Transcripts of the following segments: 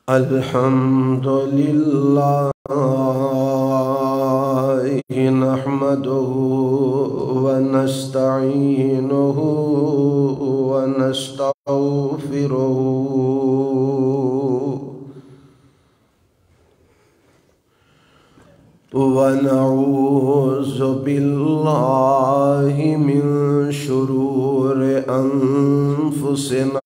الحمد لله نحمده ونستعينه ونستغفره ونعوذ بالله من شرور أنفسنا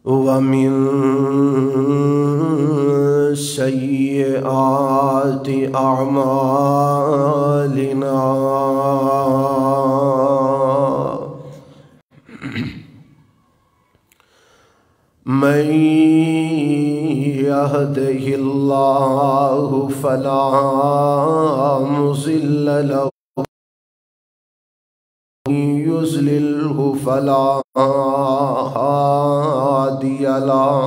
ومن سيئات أعمالنا من يهده الله فلا مضل له يضلله فلا هادي له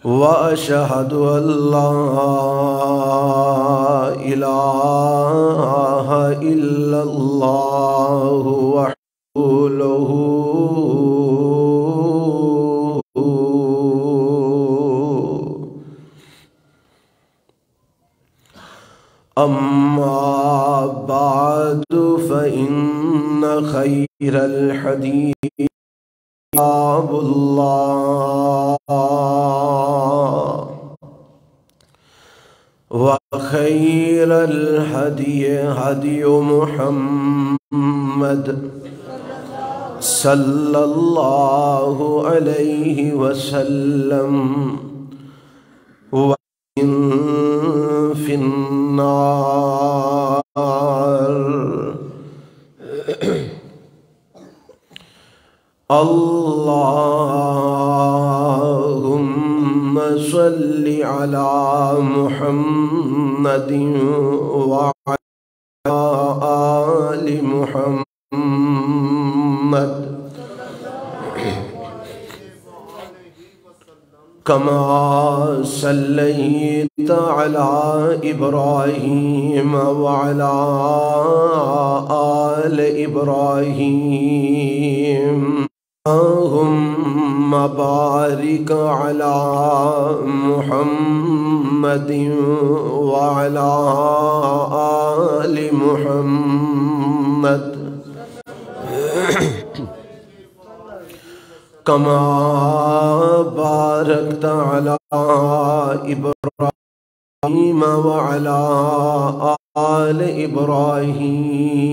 وأشهد أن لا إله إلا الله وحده له أما بعد فإن خير الحديث كتاب الله وخير الهدي هدي محمد صلى الله عليه وسلم وإن في النار اللهم صل على محمد وعلى آل محمد كما صليت على إبراهيم وعلى آل إبراهيم اللهم بارك على محمد وعلى آل محمد كما باركت على إبراهيم وعلى آل إبراهيم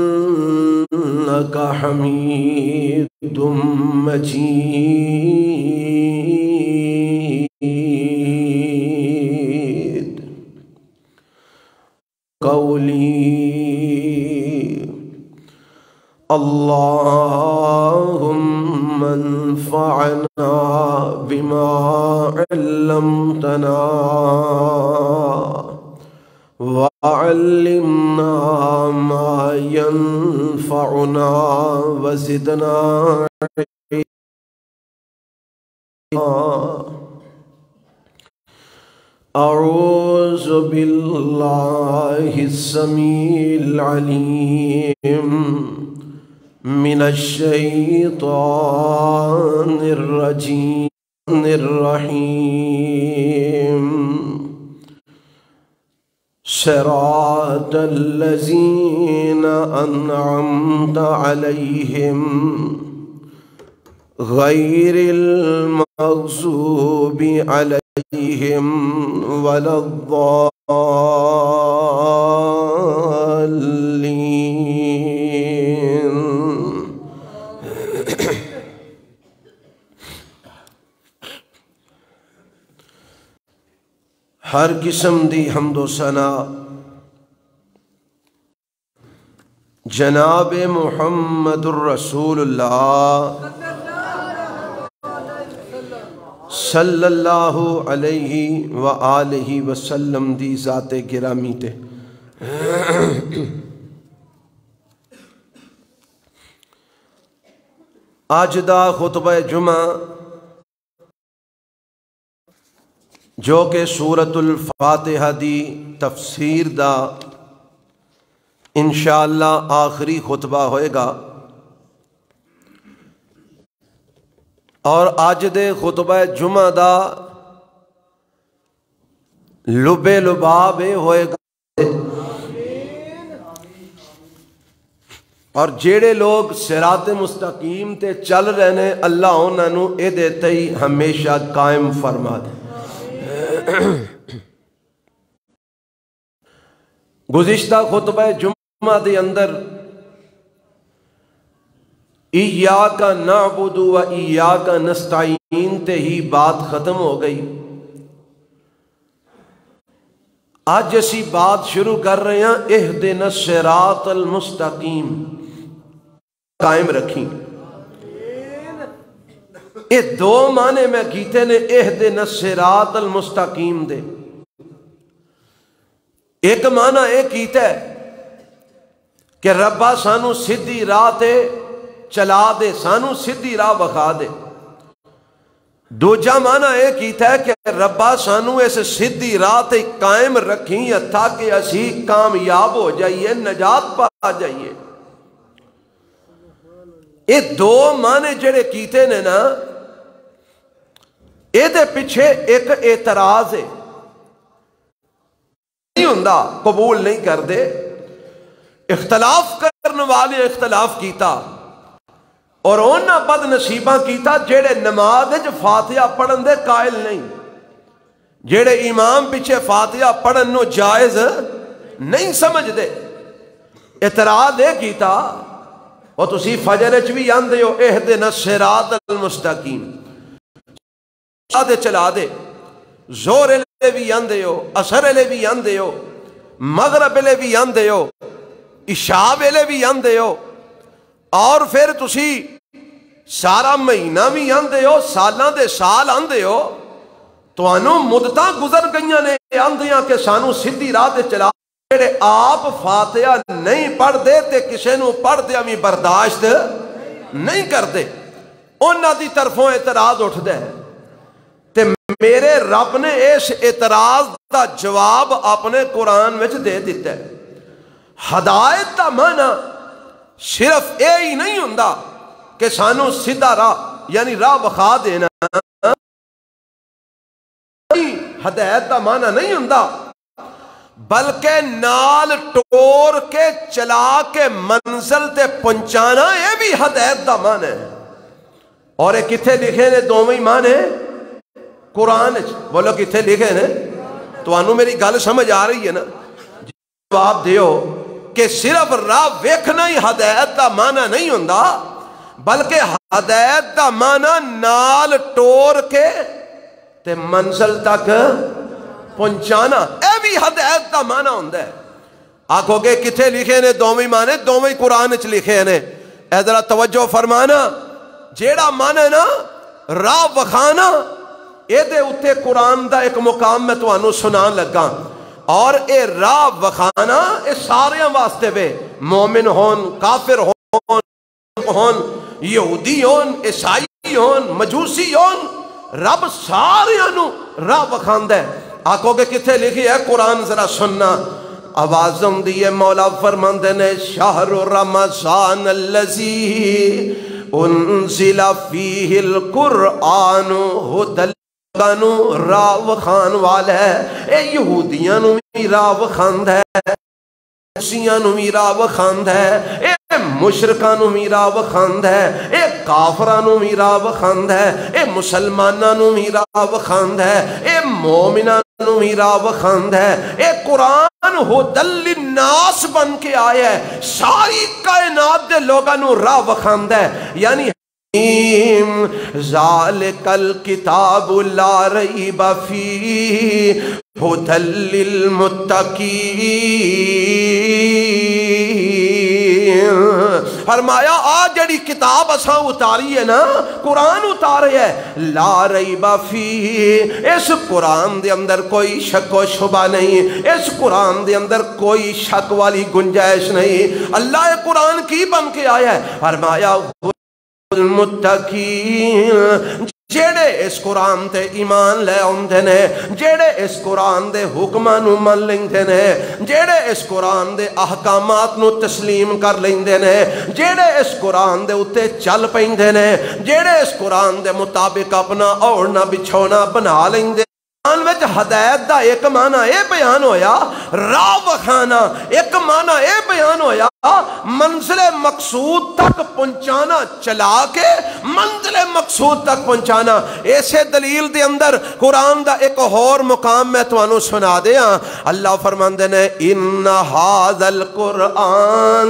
إنك حميد مجيد قولي اللهم انفعنا بما علمتنا وعلمنا ما ينفعنا وزدنا علما. أعوذ بالله السميع العليم من الشيطان الرجيم الرحيم صراط الذين أنعمت عليهم غير المغضوب عليهم ولا الضالين. ہر قسم دی حمد و ثنا جناب محمد الرسول اللہ صلی اللہ علیہ وآلہ وسلم دی ذات گرامی تے آج دا خطبہ جمعہ جو کہ سورۃ الفاتحہ دی تفسیر دا انشاءاللہ آخری خطبہ ہوئے گا، اور اج دے خطبہ جمعہ دا لبے لباب ہوئے گا، اور جیڑے لوگ صراط مستقیم تے چل رہے ہیں اللہ انہاں نو اے دیتے ہی ہمیشہ قائم فرما دے۔ گزشتہ خطبہ جمعہ دے اندر ایاک نعبد و ایاک نستعین تے ہی بات ختم ہو گئی۔ آج اسی بات شروع کر رہے ہیں اہدنا الصراط المستقیم، قائم رکھیں۔ یہ دو معنی میں کیتے نے اہدنا الصراط المستقیم دے۔ ایک معنی یہ کیتا ہے کہ ربا سانو سیدھی راہ تے چلا دے، سانو سیدھی راہ بخا دے۔ دوجا معنی یہ کیتا ہے کہ ربا سانو اس سیدھی راہ تے قائم رکھیں تاکہ اسی کامیاب ہو جائیے، نجات پا جائیے۔ یہ دو معنی جڑے کیتے نے نا، اے دے پیچھے ایک اعتراض ہے، نہیں ہوندا، قبول نہیں کر دے۔ اختلاف کرنے والے اختلاف کیتا، اور انہاں بد نصیباں کیتا جیڑے نماز وچ فاتحہ پڑھن دے قائل نہیں، جیڑے امام پیچھے فاتحہ پڑھن نو جائز نہیں سمجھ دے۔ اعتراض یہ کیتا، اور تسی فجر وچ بھی آندے ہو اہدنا الصراط المستقیم، دے چلا دے، زور لے بھی آندے ہو، عصر لے بھی آندے ہو، مغرب لے بھی آندے ہو، عشاء لے بھی آندے ہو، اور پھر تسی سارا مہینہ بھی آندے ہو، سالاں دے سال آندے ہو، تو انہوں مدتاں گزر گئیاں نے آندیاں کہ سانو سیدھی راہ تے چلا۔ جڑے آپ فاتحہ نہیں پڑھ دے تے کسے نو پڑھ دے ہمیں برداشت نہیں کر دے، انہاں دی طرفوں اعتراض اٹھ دے۔ تے میرے رب نے اس اعتراض دا جواب اپنے قرآن وچ دے دیتا ہے۔ ہدایت دا معنی صرف اے ہی نہیں ہوندا کہ سانو سیدھا راہ یعنی راہ بخا دینا، ہدایت دا معنی نہیں ہوندا، بلکہ نال ٹور کے چلا کے منزل تے پہنچانا، یہ بھی ہدایت دا معنی ہے۔ اور یہ کتھے لکھے نے دوویں معنی قرآن وچ؟ بولو کتھے لکھے نے؟ تو انہوں میری گل سمجھ آ رہی ہے نا؟ جواب دیو کہ صرف راہ ویکھنا ہی ہدایت دا معنی نہیں ہوندا، بلکہ ہدایت دا معنی نال ٹور کے تے منزل تک پہنچانا، اے بھی ہدایت دا معنی ہوندا ہے۔ آکھو گے کتھے لکھے نے دوویں معنی؟ دوویں قرآن وچ لکھے نے۔ اے ذرا توجہ فرمانا، جیڑا معنی نا راہ وکھانا، اے دے اتے قرآن دا ایک مقام میں تو انہوں سنان لگا، اور اے راہ وکھانا اے سارے واسطے بے، مومن ہون، کافر ہون، یہودی ہون، عیسائی ہون، مجوسی ہون، رب سارے انہوں راہ وکھاندہ ہے۔ آکھو کہ کتھے لکھی ہے قرآن؟ ذرا سننا، آوازم دیئے مولا فرماندے نے، شہر رمضان اللذی انزل فیہ القرآن ہدی لوگانو راہ وکھان والا ہے۔ اے یہودیاں نو بھی راہ وکھاند ہے، عیسائیاں نو بھی راہ وکھاند ہے، اے مشرکاں نو بھی راہ وکھاند ہے، اے کافراں نو بھی راہ وکھاند ہے، اے مسلماناں نو بھی راہ وکھاند ہے، اے مومناں نو بھی راہ وکھاند ہے۔ اے قرآن ہدی للناس بن کے آیا ہے، ساری کائنات دے لوگاں نو راہ وکھاند ہے۔ یعنی ذالک الکتاب لا ریب فیہ ہدی للمتقین۔ فرمایا آ جڑی کتاب اساں اتاری ہے نا، قرآن اتارے ہے، لا ریب فیہ، اس قرآن دے اندر کوئی شک و شبہ نہیں، اس قرآن دے اندر کوئی شک والی گنجائش نہیں۔ اللہ قرآن کی بن کے آیا ہے، فرمایا المتقین، جیڑے اس قرآن تے ایمان لے آندے نے، جیڑے اس قرآن دے حکماں نو من لیندے نے، جیڑے اس قرآن دے احکامات نو تسلیم کر لیندے نے، جیڑے اس قرآن دے اتے چل پیندے نے، جیڑے اس قرآن دے مطابق اپنا اوڑنا بچھونا بنا لیندے۔ قرآن وچ ہدایت دا ایک معنی اے بیان ہویا راہ وکھانا، ایک معنی اے بیان ہویا منزل مقصود تک پہنچانا، چلا کے منزل مقصود تک پہنچانا۔ ایسے دلیل دے اندر قرآن دا ایک اور مقام میں توانو سنا دیا۔ اللہ فرماندے نے ان ھذا القرآن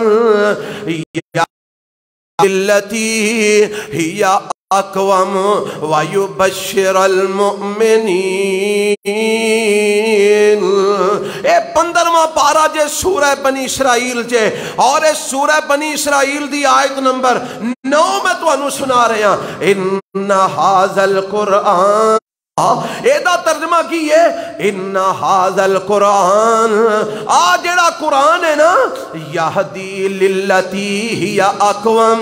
التی ہی اقوام ویبشر المؤمنین۔ اے 15واں پارا جے سورہ بنی اسرائیل جے، اور اس سورہ بنی اسرائیل دی آیت نمبر 9 میں تو انو سنا رہے ہیں ان ھذا القرآن۔ ایدہ ترجمہ کی ہے ان ھذا القرآن، جڑا قرآن ہے نا، یہدی للتی ہی اقوام،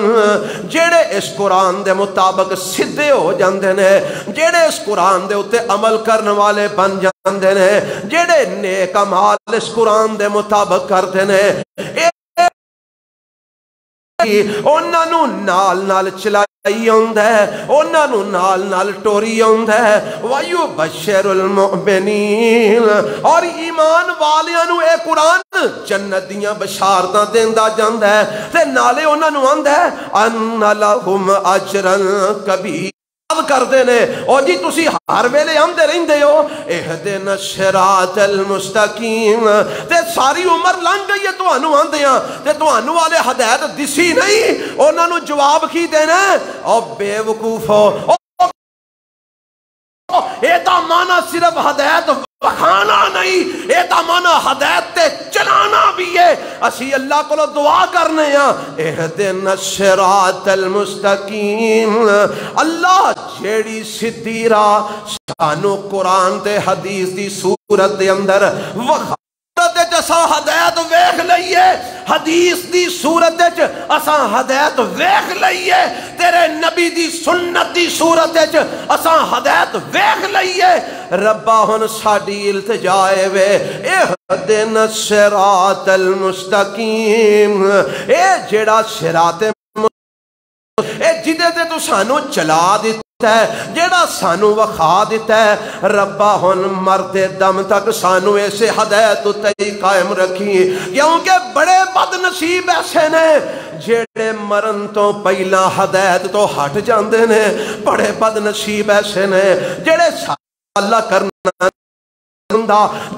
جڑے اس قرآن دے مطابق سدھے ہو جاندے نے، جڑے اس قرآن دے اتے عمل کرنے والے بن جاندے نے، جڑے نیک اعمال اس قرآن دے مطابق کرتے نے، انہاں نو نال نال چلائی ہوندا ہے، انہاں نو نال نال ٹوری ہوندا ہے۔ وَيُبَشِّرُ الْمُؤْمِنِينَ، اور ایمان والیاں نو اے قرآن جنت دیاں بشارتاں دیندا جاندا ہے، تے نالے انہاں نو آندا ہے اَنَّ لَهُمْ أَجْرًا كَبِيرًا کر دینے۔ اور جی تسی ہر ویلے آندے رہندے ہو اہدنا الصراط المستقیم، تے ساری عمر لنگ گئی ہے تو انو آندے ہیں تے تو انو والے ہدایت دسی نہیں، انہاں نو جواب کی دینا او بے وقوفو۔ ایتا مانا صرف ہدایت بخانا نہیں، ایتا مانا ہدایت تے چلانا بھی ہے۔ اسی اللہ کو دعا کرنے ہیں اہدنا الصراط المستقیم، اللہ جیڑی سدھی راہ سانو قرآن تے حدیث دی صورت دے اندر وخا اساں ہدایت ویکھ لئیے، حدیث دی صورت وچ اساں ہدایت ویکھ لئیے، تیرے نبی دی سنت دی صورت وچ اساں ہدایت ویکھ لئیے۔ ربا ہن ساڈی التجا وے اہدنا الصراط المستقیم، اے جڑا صراط اے جدے تے تو سانو چلا دیتا ہے، جیڑا سانو وخا دیتا ہے، ربا ہن مرد دم تک سانو ایسے ہدایت تے قائم رکھی، کیونکہ بڑے بد نصیب ایسے نے جیڑے مرن تو پہلا ہدایت تو ہٹ جاندے نے، بڑے بد نصیب ایسے نے جیڑے اللہ کرنا،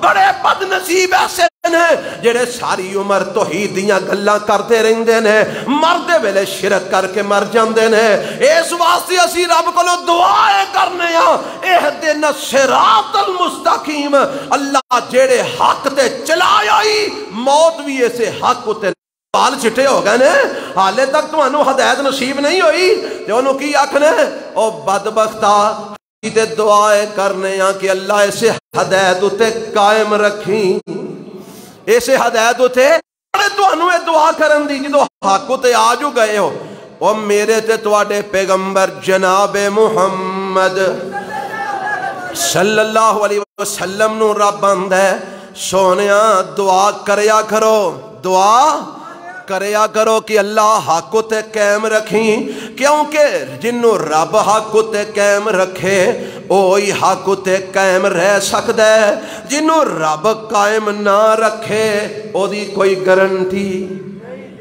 بڑے بد نصیب ایسے نے جڑے ساری عمر توحید دیاں گلاں کرتے رہندے نے، مردے ویلے شرک کر کے مر جاندے نے۔ اس واسطے اسی رب کو دعائیں کرنے ہیں اہدنا الصراط المستقیم، اللہ جڑے حق تے چلایا ہی موت بھی ایسے حق تے بال چٹے ہو گئے نے، حالے تک تو انو ہدایت نصیب نہیں ہوئی تے انو کی آکھنے او بدبختہ تے دعائیں کرنے ہیں کہ اللہ ایسے ہدایت تے قائم رکھیں، ایسے ہدایت تے تو انو دعا کرن دی جدو حق تے آجو گئے ہو۔ اور میرے تے تواڈے پیغمبر جناب محمد صلی اللہ علیہ وسلم نو رب آندا ہے سونیاں دعا کریا کرو، دعا کریا کرو کہ اللہ حق تے قائم رکھیں، کیونکہ جنوں رب حق تے قائم رکھے اوہی حق تے قائم رہ سکتا ہے، جنوں رب قائم نہ رکھے او دی کوئی گارنٹی،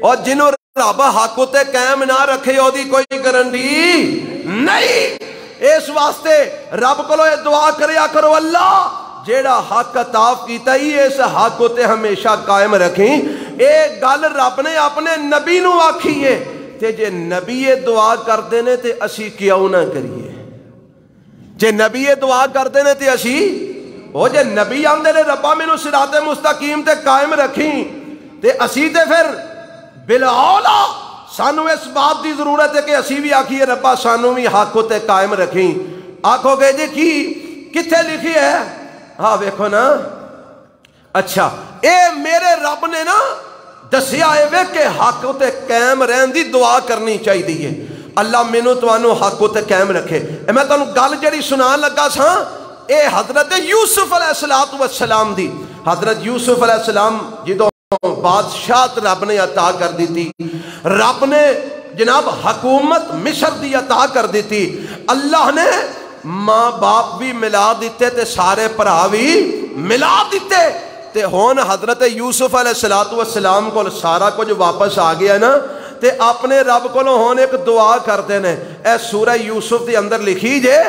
اور جنوں رب حق تے قائم نہ رکھے او دی کوئی گارنٹی نہیں۔ اس واسطے رب کو دعا کریا کرو اللہ جیڑا حق عطا کیتا ہی اس حق تے ہمیشہ قائم رکھیں۔ ایک گل رب نے اپنے نبی نو آکھی ہے تے جے نبی دعا کردے نے تے اسی کیوں نہ کریے، جے نبی دعا کردے نے تے اسی او جے نبی آندے نے ربا مینوں صراط مستقیم تے قائم رکھیں تے اسی تے پھر بالاولا سانو اس بات دی ضرورت ہے کہ اسی بھی آکھیے ربا سانو بھی حق تے قائم رکھیں۔ آکھو گے جی کی کتھے لکھی ہے؟ ہاں ویکھو نا، اچھا اے میرے رب نے نا دسیا ہے کہ حق تے قائم رہن دی دعا کرنی چاہیے، اللہ مینوں تانوں حق تے قائم رکھے۔ میں تانوں گل جڑی سنان لگا سا اے حضرت یوسف علیہ السلام دی۔ حضرت یوسف علیہ السلام جدوں بادشاہت رب نے عطا کر دیتی، رب نے جناب حکومت مصر دی عطا کر دیتی، اللہ نے ماں باپ بھی ملا دیتے تے سارے بھرا بھی ملا دیتے تے ہون حضرت یوسف علیہ السلام کو سارا کچھ واپس آ گیا نا تے اپنے رب کو ہون ایک دعا کرتے ہیں۔ اے سورہ یوسف دے اندر لکھی جے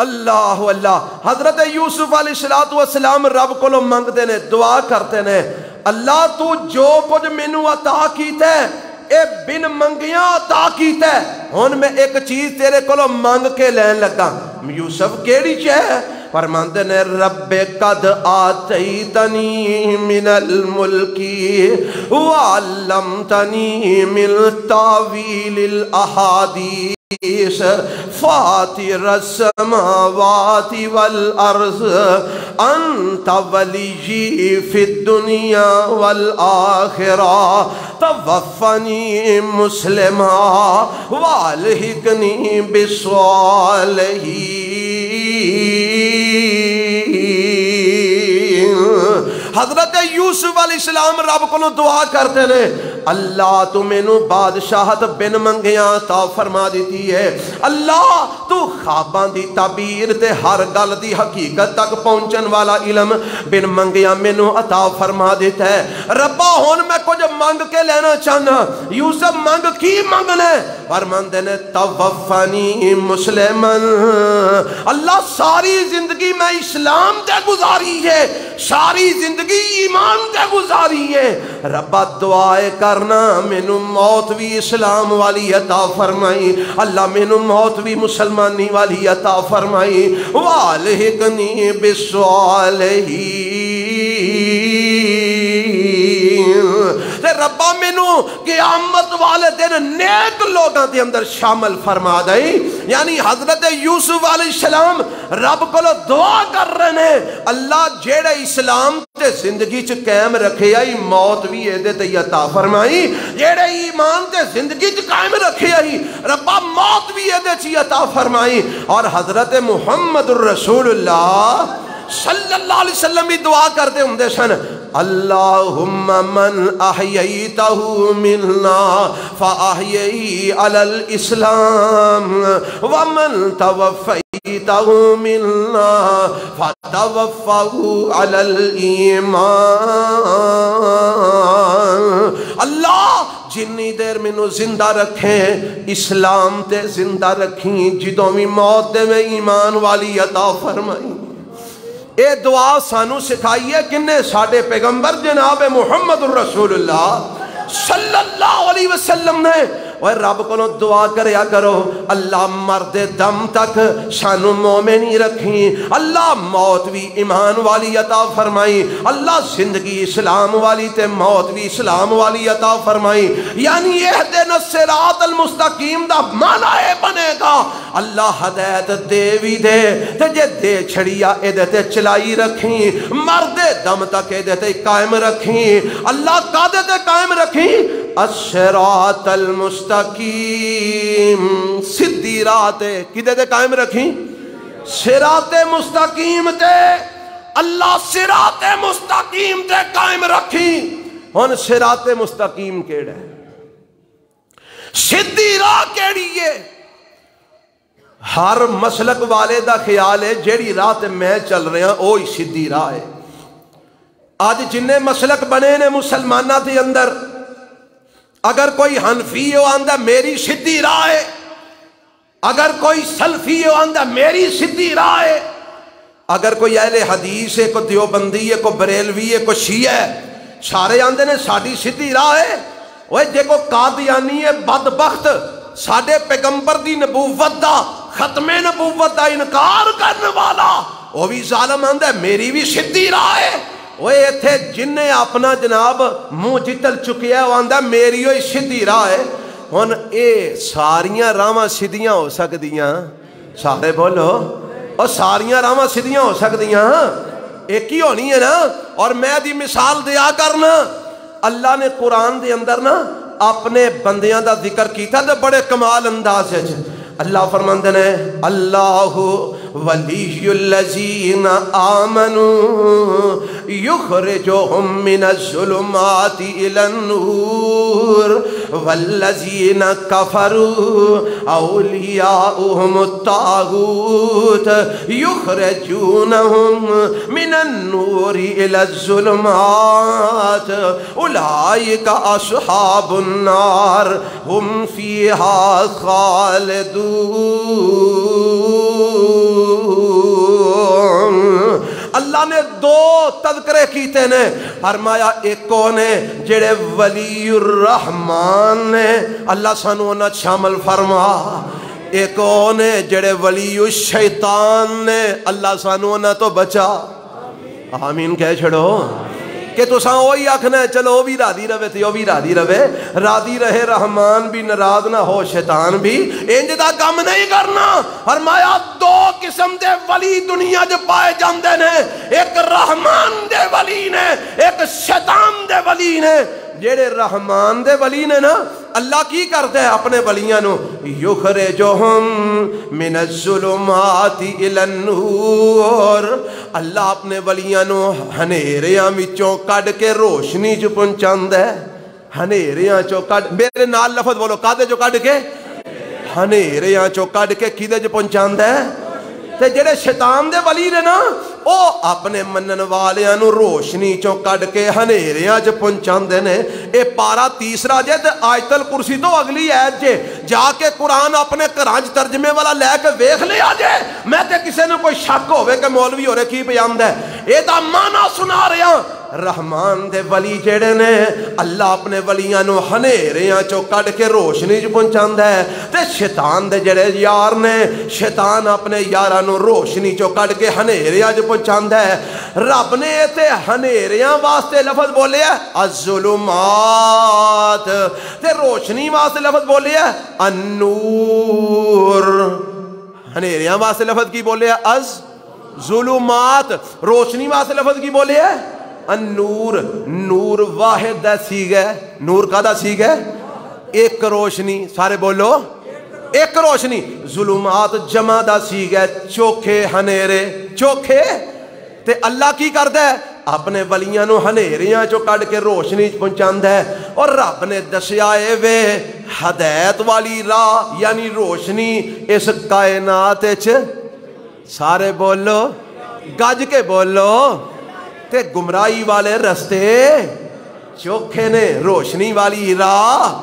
اللہ اللہ، حضرت یوسف علیہ السلام رب کو منگتے ہیں، دعا کرتے ہیں، اللہ تو جو کچھ مینوں عطا کیتا ہے اے بن منگیاں عطا کیتا ہے، ہن میں ایک چیز تیرے کو منگ کے لین لگا۔ یوسف کیڑی چاہ فرماندے نے رب قد آتیتنی من الملکی وعلمتنی من تاویل الاحادیث فاطر السماوات والارض انت ولی فی الدنیا والآخرہ توفنی مسلما والحقنی بالصالحین۔ حضرت یوسف علیہ السلام رب کو دعا کرتے ہیں، اللہ تو مینوں بادشاہت بن منگیاں عطا فرما دیتی ہے، اللہ تو خواباں دی تعبیر تے ہر گل دی حقیقت تک پہنچن والا علم بن منگیاں مینوں عطا فرما دیتا ہے۔ ربا ہن میں کچھ منگ کے لینا چاہنا۔ یوسف منگ کی منگنا ہے؟ فرماندے نے توفنی مسلمن، اللہ ساری زندگی میں اسلام تے گزاری ہے، ساری زندگی ایمان تے گزاری ہے، ربا دعائے کرنا مینوں موت بھی اسلام والی عطا فرمائی، اللہ مینوں موت بھی مسلمانی والی عطا فرمائی، والحقنی بالصالحین، ربا مینوں قیامت والے دن نیک لوگاں دے اندر شامل فرما دئی۔ یعنی حضرت یوسف علیہ السلام رب کو دعا کر رہے ہیں، اللہ جیڑے اسلام تے زندگی چ قائم رکھے آئی موت بھی اے دے تے عطا فرمائی، جیڑے ایمان تے زندگی چ قائم رکھے آئی ربا موت بھی اے دے چ عطا فرمائی۔ اور حضرت محمد الرسول اللہ صلی اللہ علیہ وسلم بھی دعا کرتے ہوں سن، اللہم من احییتہ منا فاحیئی علی الاسلام ومن توفیتہ منا فتوفہ علی الایمان۔ اللہ جنی دیر مینوں زندہ رکھیں اسلام تے زندہ رکھیں، جدوں بھی موت دے میں ایمان والی عطا فرمائی۔ اے دعا سانو سکھائی ہے کنے؟ ساڑھے پیغمبر جناب محمد الرسول اللہ صلی اللہ علیہ وسلم نے۔ اور رب کو دعا کریا کرو، اللہ مرد دم تک سانو مومنی رکھیں، اللہ موت بھی ایمان والی عطا فرمائی، اللہ زندگی اسلام والی تے موت بھی اسلام والی عطا فرمائی۔ یعنی اہدنا الصراط المستقیم دا معنی بنے گا اللہ ہدایت دے بھی دے تے جے دے چھڑیا اے دے تے چلائی رکھیں، مرد دم تک اے دے تے قائم رکھیں، اللہ کا دے تے قائم رکھیں الصراط المستقیم، سدھی راہ تے کدے تے قائم رکھیں؟ صراط مستقیم تے، اللہ صراط مستقیم تے قائم رکھیں۔ ہن صراط مستقیم کیڑا ہے؟ سدھی راہ کیڑی ہے؟ ہر مسلک والے دا خیال ہے جیڑی راہ تے میں چل رہا ہوں وہی سدھی راہ ہے۔ آج جننے مسلک بنے نے مسلمانہ دے اندر، اگر کوئی حنفی ہو آندہ میری سدھی راہ ہے، اگر کوئی سلفی ہو آندہ میری سدھی راہ ہے، اگر کوئی اہل حدیث ہے، کوئی دیوبندی ہے، کوئی بریلوی ہے، کوئی شیعہ ہے، سارے آندے نے ساڑھی سدھی راہ ہے۔ وہ دیکھو قادیانی ہے بدبخت ساڑھے پیغمبر دی نبوت دا ختم نبوت دا انکار کرنے والا، وہ بھی ظالم آندہ میری بھی سدھی راہ ہے۔ وہ ایتھے جن نے اپنا جناب منہ جتل چکیا ہے وہ آندہ میری ہوئی سدھی راہ ہے۔ ہن اے ساریاں راواں سدھیاں ہو سکدیاں؟ سارے بولو، اور ساریاں راواں سدھیاں ہو سکدیاں؟ ایک ہی ہونی ہے نا۔ اور میں دی مثال دیا کرنا، اللہ نے قرآن دے اندر نا اپنے بندیاں دا ذکر کیتا تے بڑے کمال انداز ہے. اللہ فرماندے نے اللہ ولی الذین آمنوا یخرجہم من الظلمات الی النور والذین کفروا اولیاؤہم الطاغوت یخرجونہم من النور الی الظلمات اولئک اصحاب النار ہم فیہا خالدون. اللہ نے دو تذکرے کیتے نے. فرمایا ایک نے جڑے ولی الرحمن نے اللہ سانو نہ شامل فرما. ایک نے جڑے ولی الشیطان نے اللہ سانو نہ تو بچا. آمین کہہ چھڑو کہ تو ساں وہی آکھنا ہے چلو وہ بھی راضی رہے تو وہ بھی راضی رہے. راضی رہے رحمان بھی ناراض نہ ہو شیطان بھی. انج دا کم نہیں کرنا. فرمایا دو قسم دے ولی دنیا جو پائے جاندے نے. ایک رحمان دے ولی نے ایک شیطان دے ولی نے. جیڑے رحمان دے ولی نے نا اللہ کی کرتے ہیں اپنے ولیاں نو یخرجہم من الظلمات الی النور. اللہ اپنے ولیاں نو ہنیریاں وچوں کڈ کے روشنی چ پہنچاندا ہے. ہنیریاں چوں کڈ میرے نال لفظ بولو کادے چوں کڈ کے ہنیریاں چوں کڈ کے کیدے چ پہنچاندا ہے. تے جڑے شیطان دے ولی نے نا او اپنے منن والیاں نو روشنی چوں کڈ کے ہنیریاں چ پہنچاندے نے. اے پارا تیسرا جے تے آیت الکرسی تو اگلی ایت جے. جا کے قرآن اپنے گھراں چ ترجمے والا لے کے ویکھ لیا جے. میں تے کسے نو کوئی شک ہوے کہ مولوی ہورے کی بیاندا ہے. اے دا معنی سنا رہا. رحمان دے ولی جڑے نے اللہ اپنے ولیاں نو ہنیریاں چوں کڈ کے روشنی چ پہنچاندا ہے. تے شیطان دے جڑے یار نے شیطان اپنے یاراں نو روشنی چوں کڈ کے ہنیریاں چ پہنچاندا ہے. رب نے تے ہنیریاں واسطے لفظ بولے ہے الظلمات تے روشنی واسطے لفظ بولے ہے النور. ہنیریاں واسطے لفظ کی بولے ہے الظلمات. روشنی واسطے لفظ کی بولے ہے النور. نور واحد دا سیغہ ہے. نور کا دا سیغہ ہے ایک روشنی. سارے بولو ایک روشنی. ظلمات جمع دا سیغہ ہے چوکھے ہنیرے. چوکھے تے اللہ کی کردا ہے اپنے ولیاں نو ہنیریاں چوں کڈ کے روشنی چ پہنچاندا ہے. اور رب نے دسیا اے وے ہدایت والی راہ یعنی روشنی اس کائنات وچ. سارے بولو گج کے بولو. تے گمراہی والے رستے چوکھے نے. روشنی والی راہ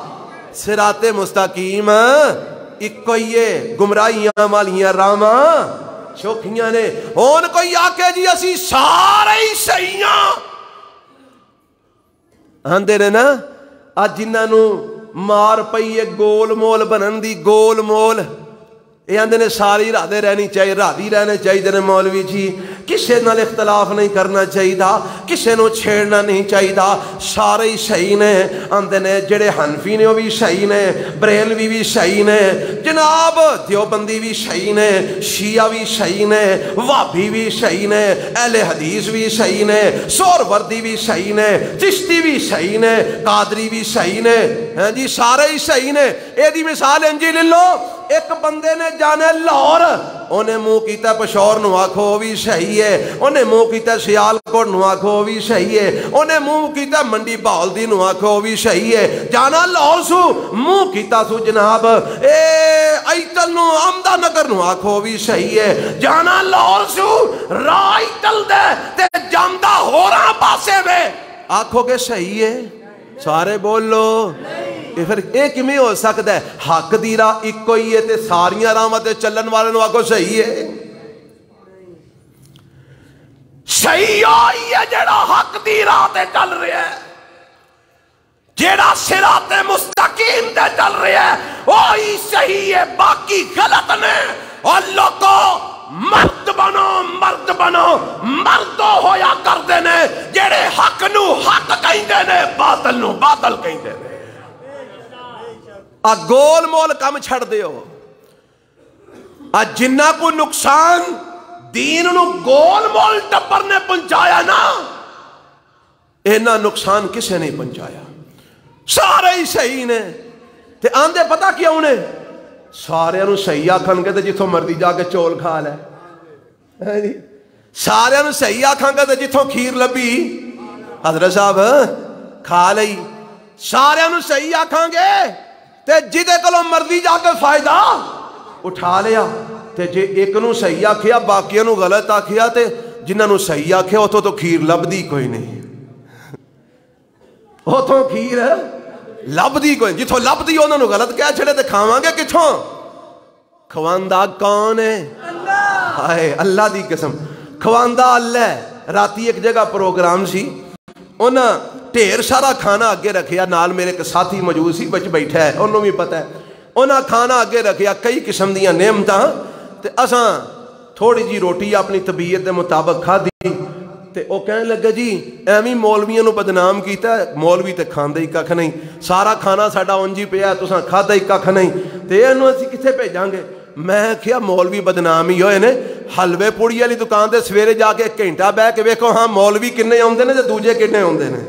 صراط مستقیم اکو ہی ہے. گمراہیاں والیاں راہاں چوکھیاں نے. ہن کوئی آکھے جی اسی سارے ہی سہیاں آندے نے نا. اج جنہاں نو مار پئی ہے گول مول بنن دی. گول مول یہ آندے نے ساری راضی رہنی چاہیے. راضی رہنے چاہیے نے مولوی جی. کسے نال اختلاف نہیں کرنا چاہیے. کسے نو چھیڑنا نہیں چاہیے. سارے ہی صحیح نے. آندے نے جڑے حنفی نے وہ بھی صحیح نے. بریلوی بھی صحیح نے. جناب دیوبندی بھی صحیح نے. شیعہ بھی صحیح نے. وہابی بھی صحیح نے. اہل حدیث بھی صحیح نے. سہروردی بھی صحیح نے. چشتی بھی صحیح نے. قادری بھی صحیح نے. ہاں جی سارے ہی صحیح نے. اے دی مثال انجی لے لو. ایک بندے نے جانے لاہور انہیں منہ کیتا پشور نو آکھو بھی صحیح ہے. انہیں منہ کیتا سیالکوٹ نو آکھو بھی صحیح ہے. انہیں منہ کیتا منڈی بہلدی نو آکھو بھی صحیح ہے. جانا لاہور سو منہ کیتا سو جناب اے ایتل نو آمدہ نگر نو آکھو بھی صحیح ہے. جانا لاہور سو راہ ایتل دے تے جامدہ ہو رہا پاسے میں آکھو کہ صحیح ہے. سارے بولو پھر ایک میں ہو سکتا ہے حق دی راہ ایک کوئی ہے تے ساریاں راہاں تے چلن والے نو آکھو صحیح ہے. صحیح آئی ہے جیڑا حق دی راہ تے چل رہا ہے. جیڑا صراط مستقیم تے چل رہا ہے وہی صحیح ہے. باقی غلط نے. اور لوگوں مرد بنو مرد بنو. مردو ہویا کر دینے جیڑے حق نو حق کہیں دینے باطل نو باطل کہیں دینے. گول مول کم چھڑ دیو. جنہ کو نقصان دین نو گول مول ٹپر نے پہنچایا نا اینا نقصان کسے نہیں پہنچایا. سارے ہی صحیح نے تے آندے پتہ کیوں نے سارے نو صحیح آکھن گے تے جتھوں مرضی جا کے چول کھا لے سارے نو صحیح آکھن گے تے جتھوں کھیر لبی حضرت صاحب کھا لئی سارے نو صحیح آکھاں گے تے جدے کولوں مرضی جا کے فائدہ اٹھا لیا تے جے ایک نو صحیح آکھیا باقیاں نو غلط آکھیا تے جنہاں نو صحیح آکھیا اتھوں تو کھیر لبدی کوئی نہیں اتھوں کھیر لبدی کوئی جتھوں لبدی انہاں نو غلط کہہ چھڑے تے کھاواں گے کتھوں کھواندا کون ہے ہائے اللہ دی قسم کھواندا اللہ ہے راتی ایک جگہ پروگرام سی انہاں ڈھیر سارا کھانا اگے رکھیا نال میرے ایک ساتھی موجود سی بچ بیٹھا ہے انہوں بھی پتہ ہے انہاں کھانا اگے رکھیا کئی قسم دیاں نعمتاں تے اساں تھوڑی جی روٹی اپنی طبیعت دے مطابق کھادی تے او کہنے لگا جی ایویں مولویاں نو بدنام کیتا ہے مولوی تے کھاندے ہی ککھ نہیں سارا کھانا ساڈا اونج ہی پیا تساں کھادا ہی ککھ نہیں تے اینو اسی کتھے بھیجاں گے میں کیا مولوی بدنام ہی ہوئے نے حلوے پوڑی والی دکان تے سویرے جا کے ایک گھنٹہ بیٹھ کے ویکھو ہاں مولوی کنے آوندے نے تے دوجے کنے آوندے نے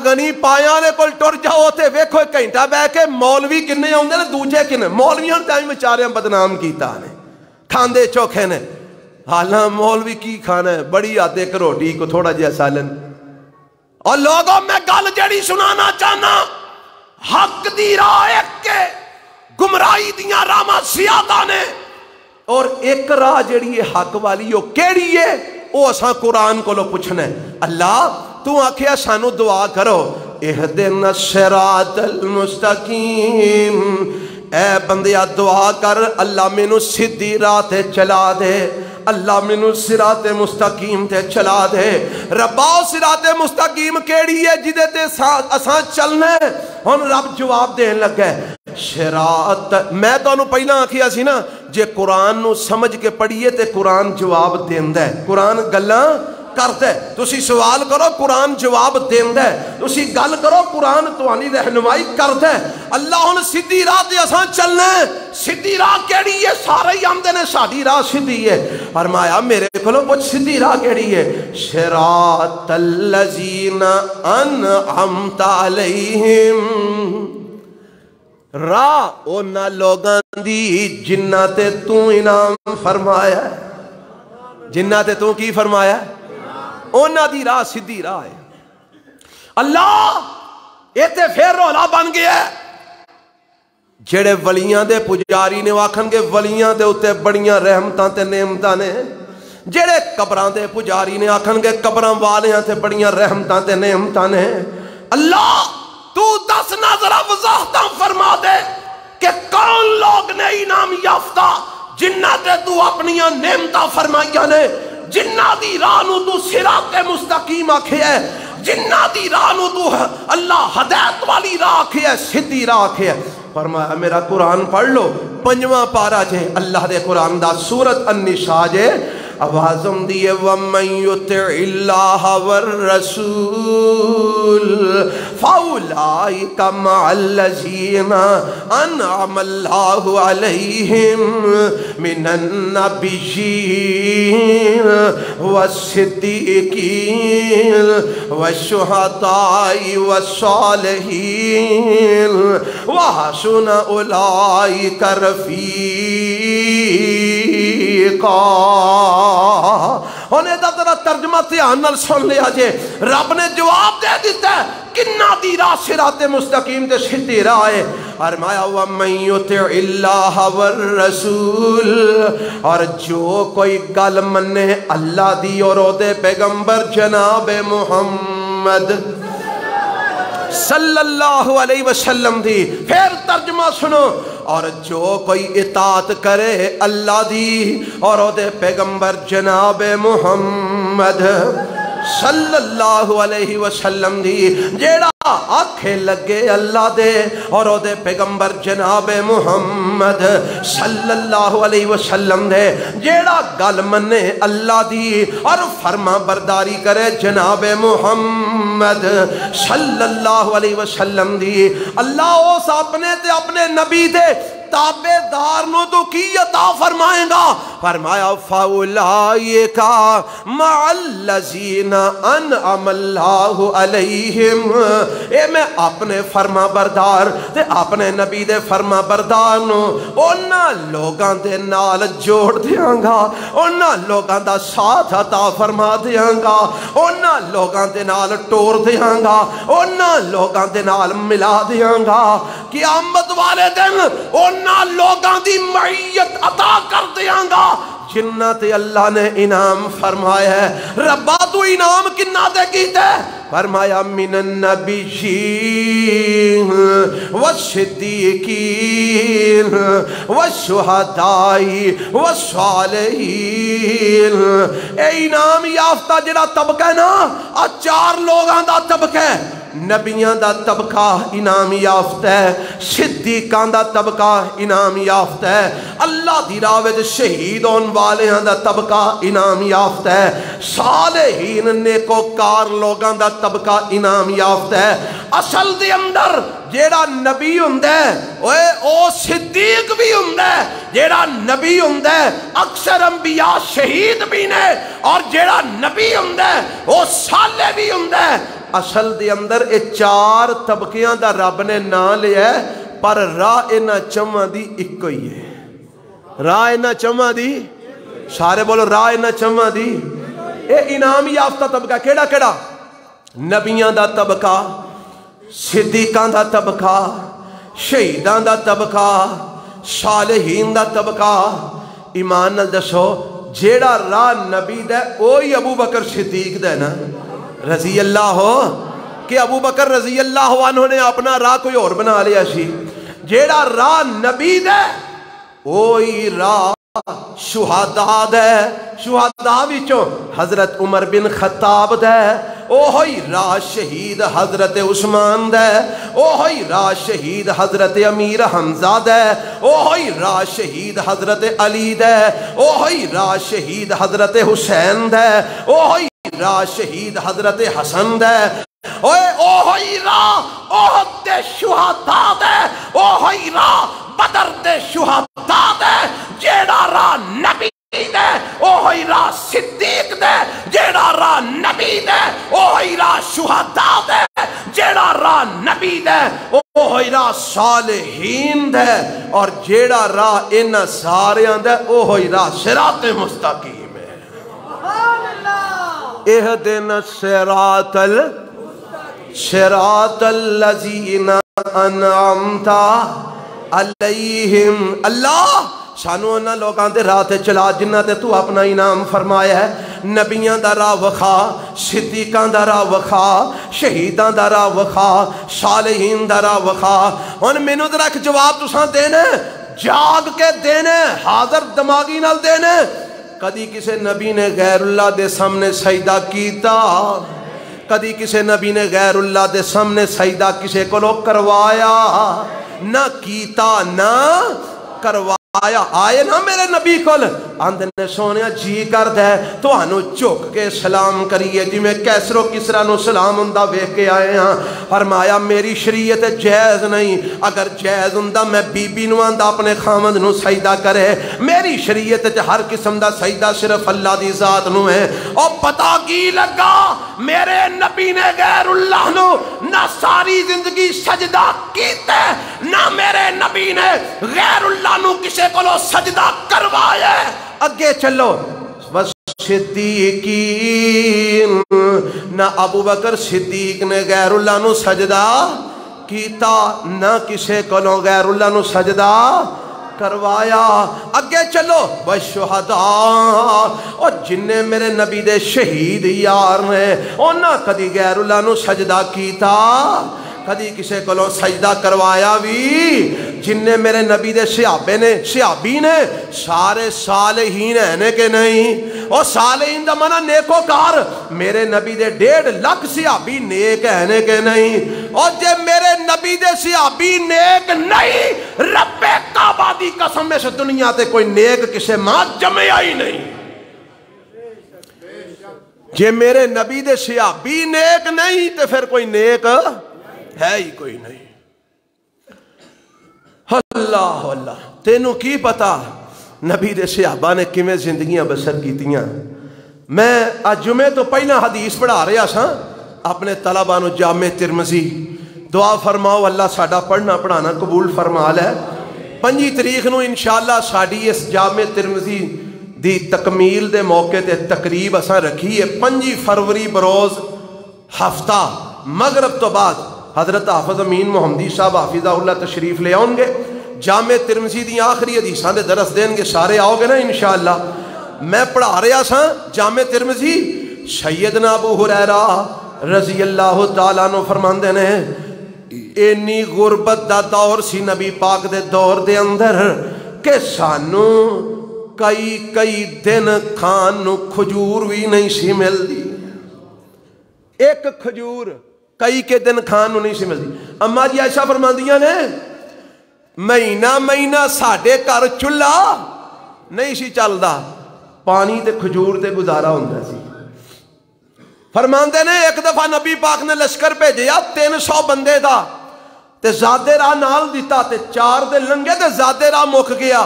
غنی پایاں دے کول ٹر جاؤ تے ویکھو ایک گھنٹہ بیٹھ کے مولوی کنے آوندے نے دوجے کنے مولویاں تے بیچاریاں بدنام کیتا نے کھاندے چوکھے نے حالاں مولوی کی کھانا ہے بڑی آتے ایک روٹی کو تھوڑا جہا سالن اور لوگوں میں گل جڑی سنانا چاہنا حق دی راہ ایک کے گمراہی دیاں راما زیادہ نے اور ایک راہ جڑی ہے حق والی وہ کیڑی ہے وہ اساں قرآن کو لو پوچھنا ہے اللہ تو آکھیا سانو دعا کرو اہدنا الصراط المستقیم اے بندیا دعا کر اللہ مینوں سیدھی راہ تے چلا دے اللہ مینوں صراط مستقیم تے چلا دے ربا صراط مستقیم کیڑی ہے جدے تے اساں چلنا ہے ہن رب جواب دین لگا ہے صراط میں تانوں پہلا آکھیا سی نا جے قرآن نو سمجھ کے پڑھیے تے قرآن جواب دیندا ہے قرآن گلاں کرتا ہے تسی سوال کرو قرآن جواب دیندا ہے تسی گل کرو قرآن تہاڈی رہنمائی کرتا ہے اللہ ہن سیدھی راہ تے اساں چلنا ہے سیدھی راہ کیڑی ہے سارے ہی آندے نے ساڈی راہ سیدھی ہے فرمایا میرے کولوں پوچھ سیدھی راہ کیڑی ہے صراط الذین انعمت علیہم راہ اونا لوگاں دی جنہ تے تو انعام فرمایا ہے جنہ تے تو کی فرمایا ہے اونا دی راہ سیدھی راہ ہے اللہ ایتے پھر رولا بن گیا ہے جڑے ولیاں دے پجاری نے آکھن گے ولیاں دے اتے بڑیاں رحمتاں تے نعمتاں نے جڑے قبراں دے پجاری نے آکھن گے قبراں والیاں تے بڑیاں رحمتاں تے نعمتاں نے اللہ تو دس نہ ذرا وضاحتاں فرما دے کہ کون لوگ نے انعام یافتہ جنہ تے تو اپنیاں نعمتاں فرمائیاں نے جنہ دی راہ نو تو صراط مستقیم آکھے ہے جنہ دی راہ نو تو اللہ ہدایت والی راہ آکھے ہے سیدھی راہ آکھے ہے فرمایا میرا قرآن پڑھ لو 5واں پارہ جے اللہ دے قرآن دا سورت النساء جے آوازم دیئے وَمَن يُطِعِ اللَّهَ وَالرَّسُولِ فَأُولَئِكَ مَعَ الَّذِينَ أَنْعَمَ اللَّهُ عَلَيْهِمْ مِنَ النَّبِيِّينَ وَالصِّدِّيقِينَ وَالشُّهَدَاءِ وَالصَّالِحِينَ وَحَسُنَ أُولَئِكَ رَفِيقًا ہونے دا ذرا ترجمہ دھیان نال سن لیا جے رب نے جواب دے دیتا ہے کنہ دی راہ صراط مستقیم تے سیدھی راہ ہے فرمایا وَمَن يُطِعِ اللَّهَ وَالرَّسُولِ اور جو کوئی گل منے اللہ دی اور او دے پیغمبر جناب محمد صلی اللہ علیہ وسلم دی پھر ترجمہ سنو اور جو کوئی اطاعت کرے اللہ دی اور او دے پیغمبر جناب محمد صلی اللہ علیہ وسلم دی جیڑا آنکھیں لگے اللہ دے اور او دے پیغمبر جناب محمد صلی اللہ علیہ وسلم دے جیڑا گل منے اللہ دی اور فرما برداری کرے جناب محمد صلی اللہ علیہ وسلم دی اللہ اس اپنے تے اپنے نبی دے تابے دار نو تو کی عطا فرمائے گا؟ فرمایا فَأُولَئِكَ مَعَ الَّذِينَ أَنْعَمَ اللَّهُ عَلَيْهِمْ، اے میں اپنے فرما بردار تے اپنے نبی دے فرما بردار نو انہاں لوگاں دے نال جوڑ دیاں گا، انہاں لوگاں دا ساتھ عطا فرما دیاں گا، انہاں لوگاں دے نال ٹور دیاں گا، انہاں لوگاں دے نال ملا دیاں گا، قیامت والے دن انہاں لوگاں دی معیت عطا کر دیاں گا جنہ تے اللہ نے انعام فرمایا ہے۔ ربا تو انعام کنہ تے کیتے؟ فرمایا من النبیین والصدیقین والشہداء والصالحین۔ اے انعام یافتہ جڑا طبقہ ہے نا، چار لوگاں دا طبقہ ہے۔ نبیاں دا طبقہ انعام یافتہ ہے، صدیقاں دا طبقہ انعام یافتہ ہے، اللہ دی راہ وچ شہید ہون والیاں دا طبقہ انعام یافتہ ہے، صالحین نیکوکار لوگاں دا طبقہ انعام یافتہ ہے۔ اصل دے اندر جیڑا نبی ہوندہ ہے او صدیق بھی ہوندہ ہے، جیڑا نبی ہوندہ ہے اکثر انبیاء شہید بھی نے، اور جیڑا نبی ہوندہ ہے وہ صالح بھی ہوندہ ہے۔ اصل دے اندر اے چار طبقیاں دا رب نے نام لیا ہے، پر راہ انہاں چواں دی ایک ہی ہے۔ راہ انہاں چواں دی، سارے بولو راہ انہاں چواں دی۔ اے انعام یافتہ طبقہ کیڑا کیڑا؟ نبیاں دا طبقہ، صدیقاں دا طبقہ، شہیداں دا طبقہ، صالحین دا طبقہ۔ ایمان نال دسو جیڑا راہ نبی دا اوہی ابو بکر صدیق دا نا رضی اللہ ہو، کہ ابو بکر رضی اللہ عنہ نے اپنا راہ کوئی اور بنا لیا سی؟ جیڑا راہ نبی دے اوہی راہ شہداء دے، شہداء وچوں حضرت عمر بن خطاب دے، اوہی راہ شہید حضرت عثمان دے، اوہی راہ شہید حضرت امیر حمزہ دے، اوہی راہ شہید حضرت علی دے، اوہی راہ شہید حضرت حسین دے، اوہی راہ شہید حضرت حسن دے، اوہی راہ احد دے شہداء دے، اوہی راہ بدر دے شہداء دے، جیڑا راہ نبی دے اوہی راہ صدیق دے، جیڑا راہ نبی دے اوہی راہ شہداء دے، جیڑا راہ نبی دے اوہی راہ صالحین دے، اور جیڑا راہ انہاں ساریاں دے اوہی راہ صراط مستقیم۔ اہدنا الصراط الذین انعمت علیہم۔ اللہ سانو انہاں لوگاں دے راہ تے چلا جنہاں تے تو اپنا انعام فرمایا ہے۔ نبیاں دا راہ وکھا، صدیقاں دا راہ وکھا، شہیداں دا راہ وکھا، صالحین دا راہ وکھا۔ ہن مینوں ذرا ایک جواب تساں دینا، جاگ کے دینا، حاضر دماغی نال دینا۔ کدی کسی نبی نے غیر اللہ دے سامنے سجدہ کیتا؟ کدی کسی نبی نے غیر اللہ دے سامنے سجدہ کسی کو لوگ کروایا؟ نہ کیتا نہ کروایا۔ آئے نا میرے نبی کل آندھے نے سونیا جی کر دے تو آنو چک کے سلام کریے جی میں کیسرو کسرا نو سلام اندہ وے کے آئے ہاں۔ فرمایا میری شریعت جائز نہیں، اگر جائز اندہ میں بی بی نو اندہ اپنے خامد نو سجدہ کرے۔ میری شریعت ہر قسم دا سجدہ صرف اللہ دی ذات نو ہے۔ اور پتا کی لگا میرے نبی نے غیر اللہ نو نہ ساری زندگی سجدہ کیتے، نہ میرے نبی نے غیر اللہ نو کسے کو لو سجدہ کروایا۔ اگے چلو صدیقین، نہ ابو بکر صدیق نے غیر اللہ نو سجدہ کیتا، نہ کسے کو لو غیر اللہ نو سجدہ کروایا۔ اگے چلو والشہداء، اور جنہیں میرے نبی دے شہید یار نے انہاں کدی غیر اللہ نو سجدہ کیتا، کدی کسے کو لو سجدہ کروایا بھی؟ جنہیں میرے نبی دے صحابی نے سارے صالحین ہیں کہ نہیں؟ اور صالحین دا منع نیکوکار، میرے نبی دے 1.5 لاکھ صحابی نیک ہیں کہ نہیں؟ اور جب میرے نبی دے صحابی نیک نہیں، رب کعبہ دی قسم میں سے دنیا تے کوئی نیک کسے ماں جمعہ ہی نہیں۔ جب میرے نبی دے صحابی نیک نہیں تو پھر کوئی نیک ہے ہی کوئی نہیں۔ اللہ اللہ تینوں کی پتا نبی دے صحابہ نے کیویں زندگیاں بسر کیتیاں. میں آج جمعے تو پہلا حدیث پڑھا رہا سا اپنے طلباء نو جامع ترمذی. دعا فرماؤ اللہ ساڈا پڑھنا پڑھانا قبول فرما لے. 5 تاریخ نو انشاءاللہ ساڈی اس جامع ترمذی دی تکمیل دے موقع تے تقریب اساں رکھی ہے 5 فروری بروز ہفتہ مغرب تو بعد حضرت حافظ امین محمدی صاحب حافظہ اللہ تشریف لے آؤں گے. جامع ترمذی دی آخری حدیثاں دے درس دیں گے. سارے آؤ گے نا انشاءاللہ. میں پڑھا رہا سا جامع ترمذی. سیدنا ابو ہریرہ رضی اللہ تعالیٰ عنہ فرماندے نے اینی غربت دا دور سی نبی پاک دے دور دے اندر کہ سانو کئی دن کھان نو کھجور بھی نہیں سی ملدی. ایک کھجور کئی کے دن کھان نو نہیں سی ملدی. اما جی عائشہ فرماندیاں نے مہینہ ساڈے گھر چولہا نہیں سی چلدا پانی تے کھجور تے گزارا ہوندا سی. فرماندے نے ایک دفعہ نبی پاک نے لشکر بھیجیا 300 بندے دا تے زادے راہ نال دیتا تے 4 دن لنگے تے زادے راہ مک گیا.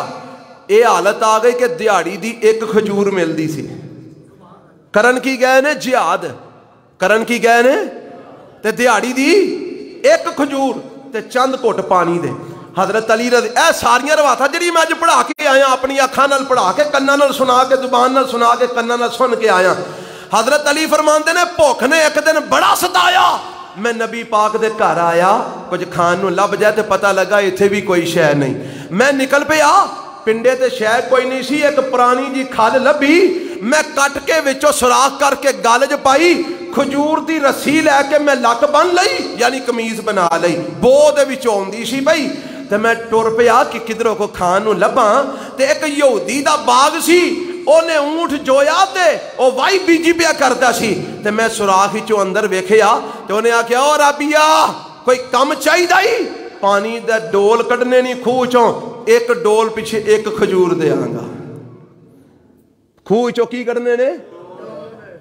اے حالت آ گئی کہ دیہڑی دی ایک کھجور ملدی سی. کرن کی گئے نے جہاد کرن کی گئے نے تے دیہڑی دی ایک کھجور تے چند گھٹ پانی دے. حضرت علی رضی اے ساریاں روایتاں جڑی میں اج پڑھا کے آیا اپنی اکھاں نال پڑھا کے کناں نال سنا کے زبان نال سنا کے کناں نال سن کے آیا. حضرت علی فرماندے نے بھوک نے ایک دن بڑا ستایا. میں نبی پاک دے گھر آیا کچھ کھان نو لب جائے تے پتہ لگا ایتھے بھی کوئی شے نہیں. میں نکل پیا پنڈے تے شے کوئی نہیں سی. ایک پرانی جی کھل لبھی میں کٹ کے وچوں سوراخ کر کے گالج پائی کھجور دی رسی لے کے میں لک بن لئی یعنی قمیض بنا لئی. بو دے وچوں اوندی سی بھئی تے میں ٹر پیا کہ کدھروں کو کھان نو لباں تے ایک یہودی دا باغ سی اونے اونٹ جویا تے او وائی بیجی پیا کردا سی تے میں سوراخ وچوں اندر ویکھیا تے اونے آکھیا او ربیا کوئی کم چاہیدا ہی پانی دا ڈول کڈنے نہیں خوہ چوں ایک ڈول پیچھے ایک کھجور دے آنگا. خوہ چوں کی کڈنے نے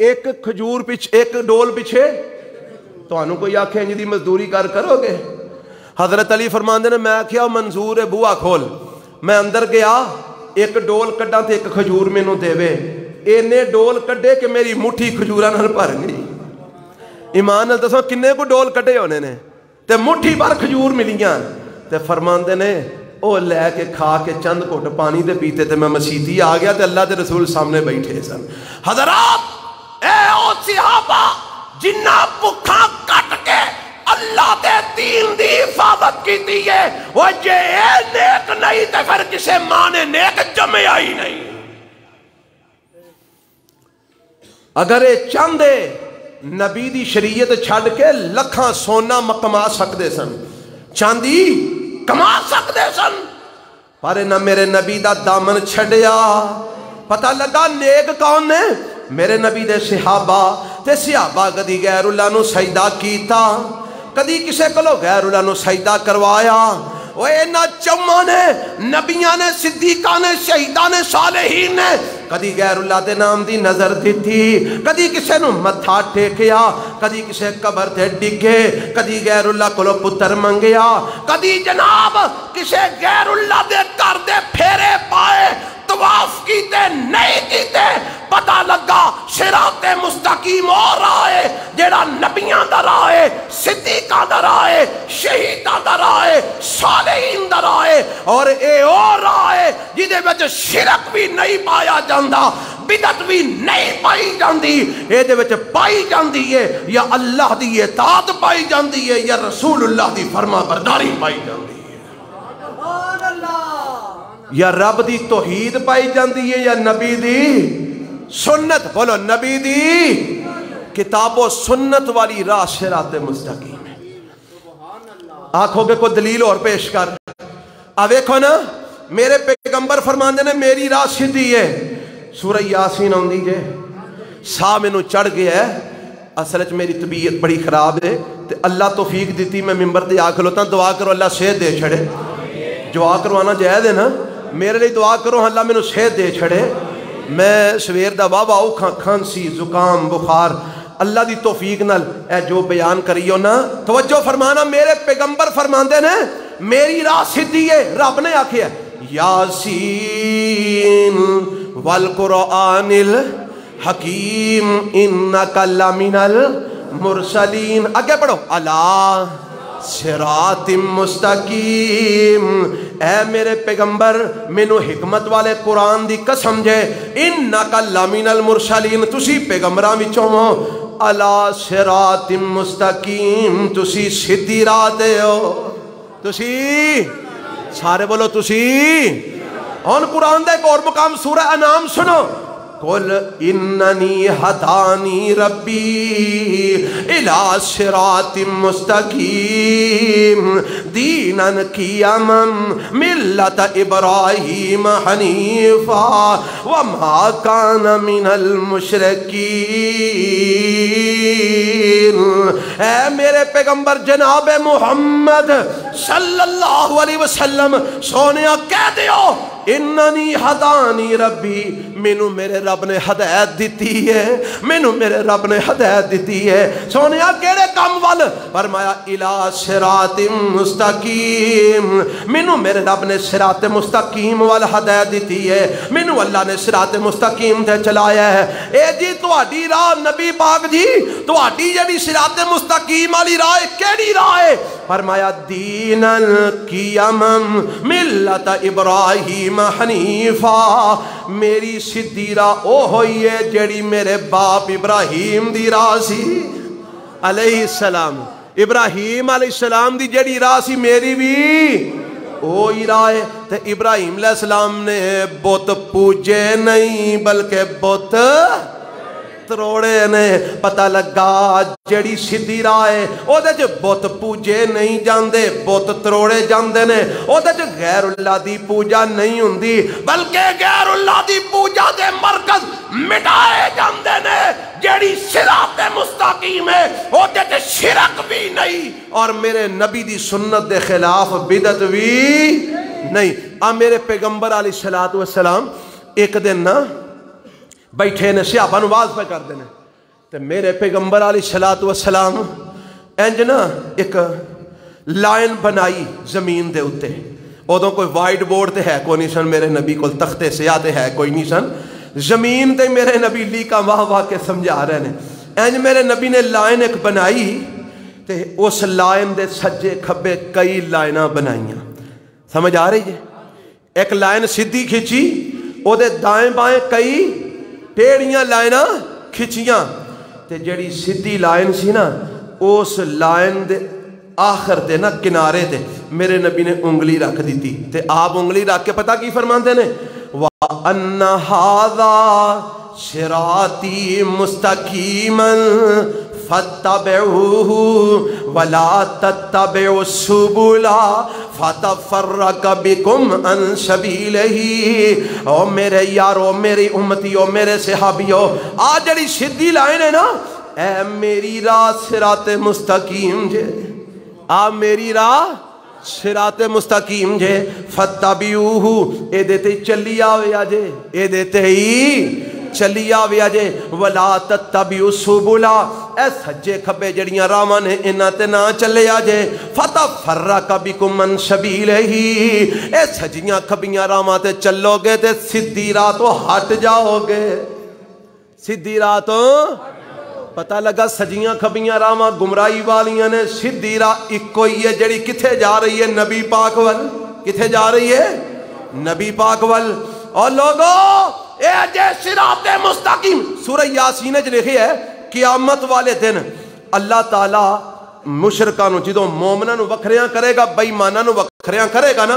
ایک کھجور پیچھے ایک ڈول پیچھے تانوں کوئی آکھے انج دی مزدوری کرو گے. حضرت علی فرماندے نے میں کیا منظور ہے بوا کھول. میں اندر گیا ایک ڈول کڈا تے ایک کھجور مینوں دیوے. اینے ڈول کڈے کہ میری مٹھی کھجوراں نال بھر گئی. ایمان نال دسو کنے کو ڈول کڈے ہونے نے تے مٹھی بھر کھجور ملیاں. تے فرماندے نے او لے کے کھا کے چند گھٹ پانی دے پیتے تے میں مسیتی آ گیا تے اللہ دے رسول سامنے بیٹھے سن. حضرات اے او صحابہ جنہ بکھاں کٹ کے اللہ دے دین دی حفاظت کی دیئے وہ جے اے نیک نہیں تے پھر کسے ماں نے نیک جمعہ ہی نہیں. اگر اے چاندے نبی دی شریعت چھڑ کے لکھاں سونا کما سکدے سن چاندی کما سکدے سن پر نہ میرے نبی دا دامن چھڑیا. پتہ لگا نیک کون نے میرے نبی دے صحابہ تے صحابہ کدی غیر اللہ نو سجدہ کیتا کدی کسے کلو غیر اللہ نو سجدہ کروایا. وہ اینا چوما نے نبیاں نے صدیقہ نے شہیدہ نے صالحین نے کدی غیر اللہ دے نام دی نظر دیتی کدی کسے نو متھا ٹیکیا کدی کسے قبر تے ڈگے کدی غیر اللہ کلو پتر منگیا کدی جناب کسے غیر اللہ دے کر دے پھیرے پائے طواف کیتے نہیں کیتے. پتہ لگا صراط مستقیم اور راہ ہے جیڑا نبیاں دا راہ ہے صدیقاں دا راہ ہے شہیداں دا راہ ہے صالحین دا راہ ہے اور اے اور راہ ہے جدے وچ شرک بھی نہیں پایا جاندا بدعت بھی نہیں پائی جاندی. اے دے وچ پائی جاندی ہے یا اللہ دی اطاعت پائی جاندی ہے یا رسول اللہ دی فرما برداری پائی جاندی ہے. سبحان اللہ. یا رب دی توحید پائی جاندی ہے یا نبی دی سنت. بولو نبی دی کتاب و سنت والی راہ صراط مستقیم ہے. آنکھوں کے کوئی دلیل اور پیش کر. اب دیکھو نا میرے پیغمبر فرماندے نے میری راہ سیدھی ہے. سورہ یاسین آندی جے سا مینوں چڑھ گیا ہے. اصل وچ میری طبیعت بڑی خراب ہے تے اللہ توفیق دیتی میں منبر تے آ کھلوتا. دعا کرو اللہ صحت دے چھڑے. دعا کروانا جائز ہے نا. میرے لیے دعا کرو اللہ مینوں صحت دے چھڑے. میں سویر دا بابا اوکھاں کھانسی زکام بخار اللہ دی توفیق نال اے جو بیان کریو نا توجہ فرمانا. میرے پیغمبر فرماندے نے میری راہ سیدھی ہے. رب نے آکھیا یاسین والقرآن الحکیم انک لمن المرسلین. اگے پڑھو علی صراط مستقیم. اے میرے پیغمبر مینو حکمت والے قرآن دی قسم جے انک لمن المرسلین تسی پیغمبراں وچوں ہو. علی صراط مستقیم تسی سیدھی راہ تے ہو. تسی سارے بولو تسی. اور قرآن دا ایک اور مقام سورہ انعام سنو. قل اننی ہدانی ربی الی صراط مستقیم دینا قیما ملت ابراہیم حنیفا وما کان من المشرکین. اے میرے پیغمبر جناب محمد صلی اللہ علیہ وسلم سونیا کہہ دیو اننی ہدانی ربی مینو میرے رب نے ہدایت دیتی ہے. مینو میرے رب نے ہدایت دیتی ہے. سونیا کیڑے کام وال؟ فرمایا الی صراط مستقیم. مینو میرے رب نے صراط مستقیم وال ہدایت دیتی ہے. مینو اللہ نے صراط مستقیم تے چلایا ہے. اے جی تہاڈی راہ نبی پاک جی تہاڈی جڑی صراط مستقیم والی راہ کیڑی راہ ہے؟ فرمایا دین القیم ملت ابراہیم حنیفا. میری سیدھی راہ او ہوئی ہے جڑی میرے باپ ابراہیم دی راہ سی علیہ السلام. ابراہیم علیہ السلام دی جڑی راہ سی میری بھی وہی راہ ہے. تے ابراہیم علیہ السلام نے بت پوجے نہیں بلکہ بت تروڑے نے. پتہ لگا جڑی سیدھی راہ ہے او دے چ بت پوجے نہیں جاندے بت تروڑے جاندے نے. او دے چ غیر اللہ دی پوجا نہیں ہوندی بلکہ غیر اللہ دی پوجا دے مرکز مٹائے جاندے نے. جڑی صراط مستقیم ہے او دے چ شرک بھی نہیں اور میرے نبی دی سنت دے خلاف بدعت بھی نہیں. میرے پیغمبر علیہ الصلوۃ والسلام ایک دن نا بیٹھے نے صحابہ نو واز پہ کر دینے تے میرے پیغمبر علیہ الصلوۃ والسلام انج نا ایک لائن بنائی زمین دے اتے. ادوں کوئی وائٹ بورڈ تے ہے کوئی نہیں سن. میرے نبی کو تختے سیاہ تے ہے کوئی نہیں سن. زمین تے میرے نبی لیکا واہ واہ کے سمجھا رہے نے. انج میرے نبی نے لائن ایک بنائی تے اس لائن دے سجے کھبے کئی لائناں بنائیاں. سمجھ آ رہی ہے؟ ایک لائن سیدھی کھچی او دے دائیں بائیں کئی ٹیڑیاں لائناں کھچیاں تے جڑی سیدھی لائن سی نا اس لائن دے آخر تے نا کنارے تے میرے نبی نے انگلی رکھ دیتی. تے آپ انگلی رکھ کے پتہ کی فرماندے نے وَأَنَّ هَذَا صِرَاطِي مُسْتَقِيمًا فَاتَّبِعُوهُ وَلَا تَتَّبِعُوا السُّبُلَ فَتَفَرَّقَ بِكُمْ عَنْ سَبِيلِهِ. او میرے یارو میری امتیو میرے صحابیو آ جڑی سیدھی لائن ہے نا اے میری راہ صراط مستقیم جے. آ میری راہ صراط مستقیم جے. فَاتَّبِعُوهُ اے دیتے چلی آوے آجے اے دیتے ہی چلی آوے آجے. وَلَا تَتَّبِعُوا السُّبُلَ اے سجے کھبے جڑیاں راواں نے انہاں تے نہ چلے آجے. فَتَفَرَّقَ بِكُمْ عَنْ سَبِيلِهِ اے سجیاں کھبیاں راواں تے چلو گے تے سیدھی راہ تو ہٹ جاؤ گے. سیدھی راہ تو پتہ لگا سجیاں کھبیاں راواں گمراہی والیاں نے. سیدھی راہ اکو ہی ہے جڑی کتھے جا رہی ہے نبی پاک ول. کتھے جا رہی ہے نبی پاک ول. اور لوگو اے جے صراط مستقیم سورہ یاسین وچ لکھے ہے قیامت والے دن اللہ تعالی مشرکاں نو جدوں مومناں نو وکھریاں کرے گا بے ایماناں نو وکھریاں کرے گا نا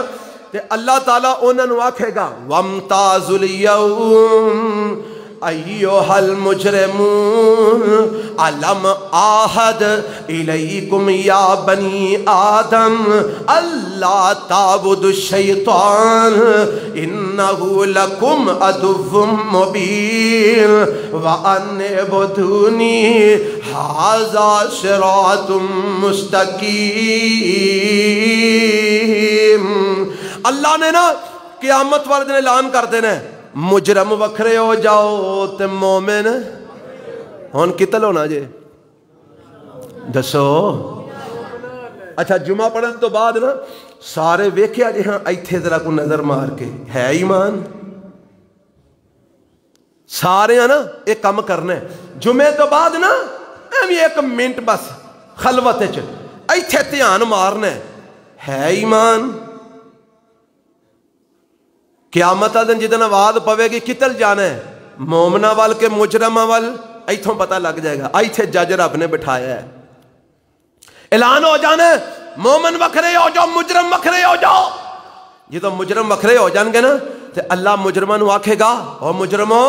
تے اللہ تعالی انہاں نو آکھے گا وَامْتَازُوا الْيَوْمَ أَيُّهَا الْمُجْرِمُونَ أَلَمْ أَعْهَدْ إِلَيْكُمْ يَا بَنِي آدَمَ أَلَّا تَعْبُدُوا الشَّيْطَانَ إِنَّهُ لَكُمْ عَدُوٌّ مُّبِينٌ وَأَنِ اعْبُدُونِي هَٰذَا صِرَاطٌ مُّسْتَقِيمٌ. اللہ نے نا قیامت والے دن اعلان کر دینا مجرم وکھرے ہو جاؤ تے مومن ہون کتل ہونا جے دسو. اچھا جمعہ پڑھن تو بعد نا سارے ویکھیا جی ہاں ایتھے ذرا کو نظر مار کے ہے ایمان سارے نا ایک کام کرنا ہے جمعے تو بعد نا ایک منٹ بس خلوت ایتھے دھیان مارنا ہے ایمان قیامت دن جدن آواز پوے گی کتل جانا ہے مومنا وال کے مجرمہ وال ایتھوں پتہ لگ جائے گا ایتھے جج رب نے بٹھایا ہے اعلان ہو جانا ہے مومن وکھرے ہو جاؤ مجرم وکھرے ہو جاؤ یہ تو مجرم وکھرے ہو جان گے نا تو اللہ مجرمہ نو آکھے گا او مجرمو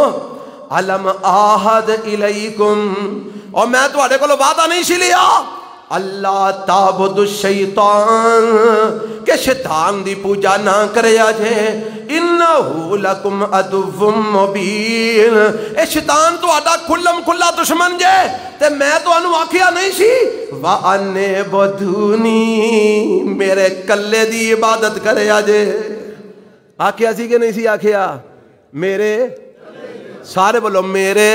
علم آہد الیکم اور میں تو آڑے کو لو وعدہ نہیں سی لیا اللہ تعبد الشیطان کہ شیطان دی پوجا نہ کرے آجے انہو لکم عدو مبین اے شیطان تو آڑا کھلم کھلا دشمن جے تے میں تو انو آکھیا نہیں سی وَأَنِّ بَدُونِي میرے کلے دی عبادت کرے آجے آکھیا سی کہ نہیں سی آکھیا میرے سارے بولو میرے